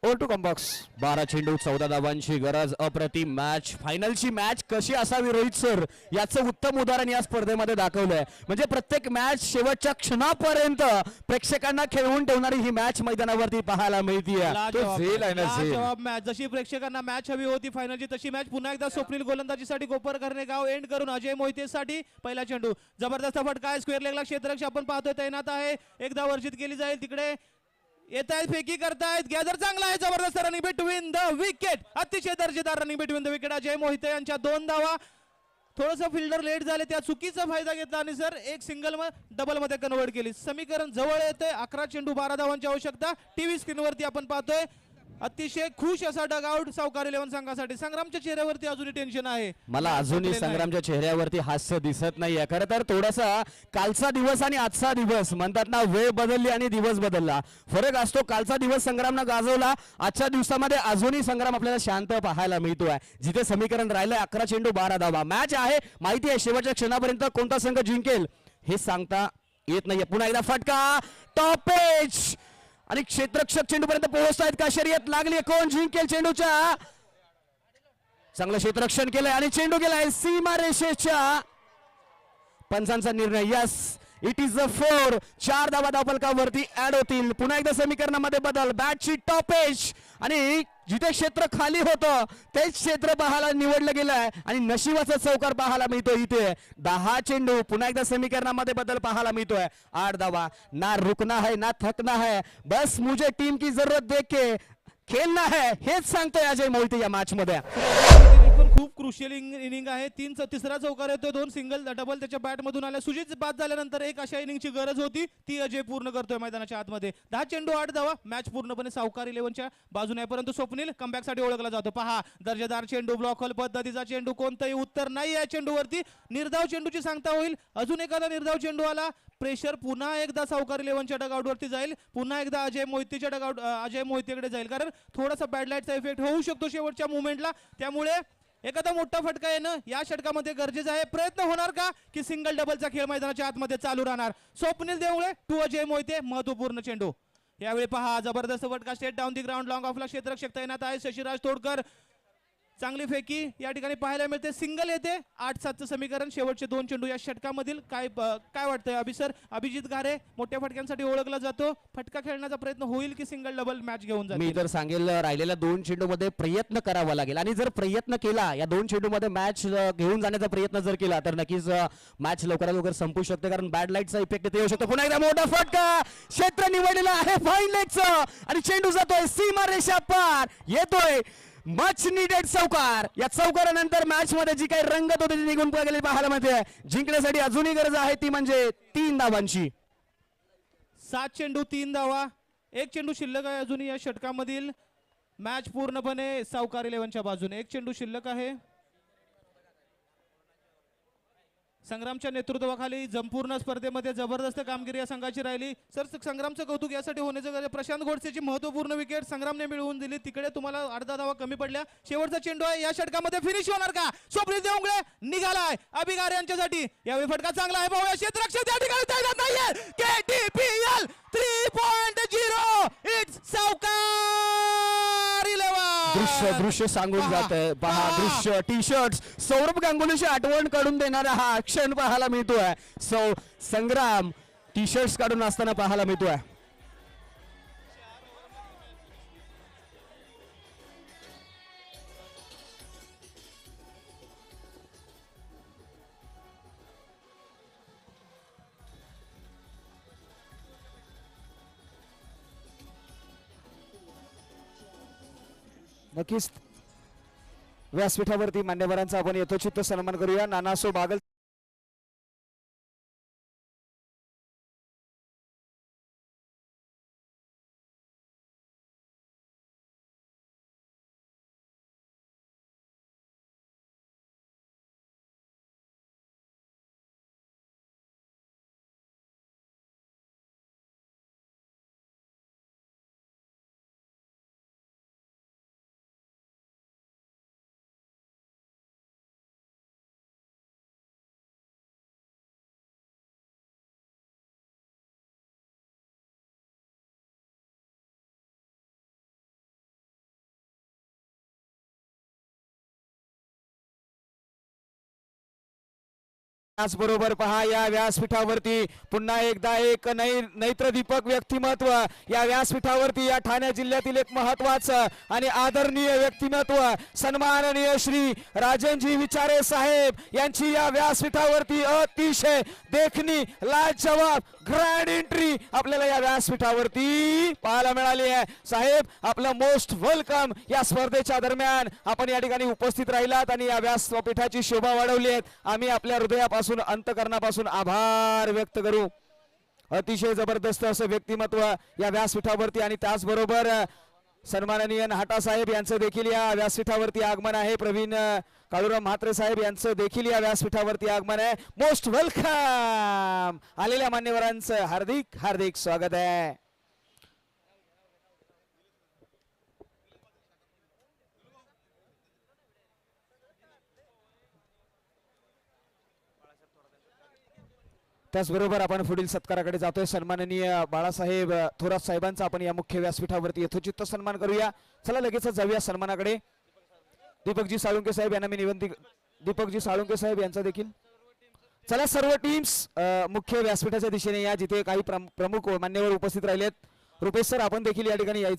Over to combox. 12 चेंडू 14 धावांची गरज. अप्रतिम मॅच. फायनलची मॅच कशी असावी रोहित सर, याचं उत्तम उदाहरण या स्पर्धेमध्ये दाखवलंय. म्हणजे प्रत्येक मॅच शेवटच्या क्षणापर्यंत प्रेक्षकांना खेळवून ठेवणारी ही मॅच मैदानावरती पाहायला मिळतीये. झेल आहे ना, झेल. जवाब मॅच जशी प्रेक्षकांना मॅच हवी होती फायनलची, तशी मॅच पुन्हा एकदा स्वप्नील गोलंदाजीसाठी कोपरकरने गाव एंड करून अजय मोहितेसाठी पहिला चेंडू. जबरदस्त फटका आहे स्क्वेअर लेगला. क्षेत्ररक्षक आपण पाहतोय तैनात आहे. एकदा वर्जित केली जाईल. तिकडे येत आहेत, फेकी करतायत. गॅदर चांगला आहे. जबरदस्त रनिंग बिटवीन द विकेट. अतिशय दर्जेदार running between the wicket. Ajay Mohite यांच्या 2 धावा. थोडस फिल्डर लेट झाले, त्या चुकीचा फायदा घेतला आणि सर एक सिंगल डबल मध्ये कन्वर्ट केली. समीकरण जवळ येते. 11 चेंडू 12 धावांची आवश्यकता. टीव्ही स्क्रीनवरती आपण पाहतोय अतिशय खुश असा डगआउट सावकार 11 संघासाठी. संग्रामच्या चेहऱ्यावरती अजूनही टेन्शन आहे. मला अजूनही संग्रामच्या चेहऱ्यावरती हास्य दिसत नाहीये. खरं तर थोडासा कालचा दिवस आणि आजचा दिवस म्हणतात ना, वेळ बदलली आणि दिवस बदलला, फरक असतो. कालचा दिवस संग्रामनं गाजवला, आजच्या दिवसामध्ये अजूनही संग्राम आपल्याला शांत पाहायला मिळतोय. जिथे समीकरण राहिलंय 11 चेंडू 12 धावा. मॅच आहे, माहिती आहे शेवटच्या क्षणापर्यंत कोणता संघ जिंकेल हे सांगता येत नाहीये. पुन्हा एकदा फटका, टॉप एज आणि क्षेत्ररक्षक चेंडूपर्यंत पोहोचतायत का? शर्यत लागली, कोण जिंकेल चेंडूच्या? चांगलं क्षेत्ररक्षण केलंय आणि चेंडू गेलाय सीमा रेषेच्या. पंचांचा निर्णय, यस इट इज अ 4. 4 धावा धावफलकावरती ऍड होतील. पुन्हा एकदा समीकरणामध्ये बदल. बॅटची टॉप एज आणि जिथे क्षेत्र खाली होतं तेच क्षेत्र पाहायला निवडलं गेलंय आणि नशिबाचा चौकार पाहायला मिळतोय. इथे 10 चेंडू. पुन्हा एकदा समीकरणामध्ये बदल पाहायला मिळतोय. 8 धावा. ना रुकना है ना थकना है, बस मुझे टीम की जरूरत देख के खेळना है, हेच सांगतोय अजय मोहिते या मॅच मध्ये. पण खूप क्रुशियल इनिंग आहे. तिसरा चौकार येतोय. 2 सिंगल डबल त्याच्या बॅट मधून आल्या. सुजित बाद झाल्यानंतर एक अशा इनिंगची गरज होती, ती अजय पूर्ण करतोय मैदानाच्या आतमध्ये. 10 चेंडू 8 धावा. मॅच पूर्णपणे सावकार 11च्या बाजूने आहे, परंतु स्वप्नील कमबॅक साठी ओळखला जातो. पहा दर्जेदार चेंडू, ब्लॉक होल पद्धतीचा चेंडू. कोणतंही उत्तर नाही या चेंडूवरती. निर्धाव चेंडूची सांगता होईल. अजून एखादा निर्धाव चेंडू आला, प्रेशर पुन्हा एकदा सावकार 11च्या डगआउटवरती जाईल. पुन्हा एकदा अजय मोहितेकडे जाईल, कारण थोडासा बॅड लाईटचा इफेक्ट होऊ शकतो शेवटच्या मुवमेंटला. त्यामुळे एखादा मोठा फटका येणं या षटकामध्ये गरजेचं आहे. प्रयत्न होणार का की सिंगल डबलचा खेळ मैदानाच्या आतमध्ये चालू राहणार? स्वप्नील देवळे टू अजय मोहिते. महत्वपूर्ण चेंडू. यावेळी पहा जबरदस्त फटका straight down the ground. Long ऑफला क्षेत्ररक्षक तैनात आहे. शशिराज तोडकर. चांगली फेकी या ठिकाणी पाहायला मिळते. सिंगल येते. 8-7चं समीकरण. शेवटचे 2 चेंडू या षटकामधील. काय वाटतंय अभिजित घारे मोठ्या फटक्यांसाठी ओळखला जातो. फटका खेळण्याचा प्रयत्न होईल की सिंगल डबल मॅच घेऊन जाईल? मी तर सांगेल राहिलेल्या 2 चेंडूमध्ये प्रयत्न करावा लागेल आणि जर प्रयत्न केला, या 2 चेंडूमध्ये मॅच घेऊन जाण्याचा प्रयत्न जर केला तर नक्कीच मॅच लवकरात लवकर संपू शकते, कारण बॅड लाईटचा इफेक्ट इथे येऊ शकतो. पुन्हा एकदा मोठा फटका. क्षेत्र निवडलेला आहे फाईन लेगचं आणि चेंडू जातोय सीमा रेषा पार. येतोय मच निडेड चौकार. या चौकारानंतर मॅच मध्ये जी काही रंगत होती ती निघून गेली पाहायला मिळते. जिंकण्यासाठी अजूनही गरज आहे, ती म्हणजे 3 धावांची. 7 चेंडू 3 धावा. 1 चेंडू शिल्लक आहे अजूनही या षटकामधील. मॅच पूर्णपणे सावकार 11च्या बाजूने. 1 चेंडू शिल्लक आहे. संग्रामच्या नेतृत्वाखाली संपूर्ण स्पर्धेमध्ये जबरदस्त कामगिरी या संघाची राहिली. सर संग्रामचं कौतुक यासाठी होण्याचं कारण प्रशांत गोडसेची महत्वपूर्ण विकेट संग्रामने मिळवून दिली. तिकडे तुम्हाला अर्धा धावा कमी पडल्या. शेवटचा चेंडू आहे. या षटकामध्ये फिनिश होणार का? स्वप्नील देवळे निघालाय अभिगार यांच्यासाठी. यावेळी फटका चांगला आहे. पाहूया क्षेत्ररक्षक त्या ठिकाणी तैनात नाहीये. KTPL 3.0 इट्स सावकार 11. दृश्य सांगून जात आहे. पहा दृश्य. टी शर्ट सौरभ गांगुलीची आठवण काढून देणारा हा क्षण पाहायला मिळतोय. संग्राम टी शर्ट्स काढून असताना पाहायला मिळतोय. नक्कीच व्यासपीठावरती मान्यवरांचा आपण यथोचित सन्मान करूया. नानासो बागल त्याचबरोबर पहा या व्यासपीठावरती पुन्हा एकदा एक नेत्रदीपक व्यक्तिमत्व या व्यासपीठावरती या ठाणे जिल्ह्यातील एक महत्वाचं आणि आदरणीय व्यक्तिमत्व सन्माननीय श्री राजनजी विचारे साहेब यांची या व्यासपीठावरती अतिशय देखणी लाजवाब ग्रँड एंट्री आपल्याला या व्यासपीठावरती पाहायला मिळाली आहे. साहेब आपलं मोस्ट वेलकम. या स्पर्धेच्या दरम्यान आपण या ठिकाणी उपस्थित राहिलात आणि या व्यासपीठाची शोभा वाढवली आहे. आम्ही आपल्या हृदयापासून अंतकरणापासून आभार व्यक्त करू. अतिशय जबरदस्त असं व्यक्तिमत्व या व्यासपीठावरती आणि त्याचबरोबर सन्माननीय नाटा साहेब यांचं देखील या व्यासपीठावरती आगमन आहे. प्रवीण काळूराम म्हात्रे साहेब यांचं देखील या व्यासपीठावरती आगमन आहे. Most welcome. आलेल्या मान्यवरांचं हार्दिक हार्दिक स्वागत आहे. त्याचबरोबर आपण पुढील सत्काराकडे जातोय. सन्माननीय बाळासाहेब थोरात साहेबांचा आपण या मुख्य व्यासपीठावरती यथोचित सन्मान करूया. चला लगेचच जाऊया सन्मानाकडे. दीपकजी साळुंके साहेब यांना मी विनंती. दीपकजी साळुंके साहेब यांचा देखील. चला सर्व टीम्स मुख्य व्यासपीठाच्या दिशेने या जिथे काही प्रमुख मान्यवर उपस्थित राहिलेत. रुपेश सर आपण देखील या ठिकाणी यायचं.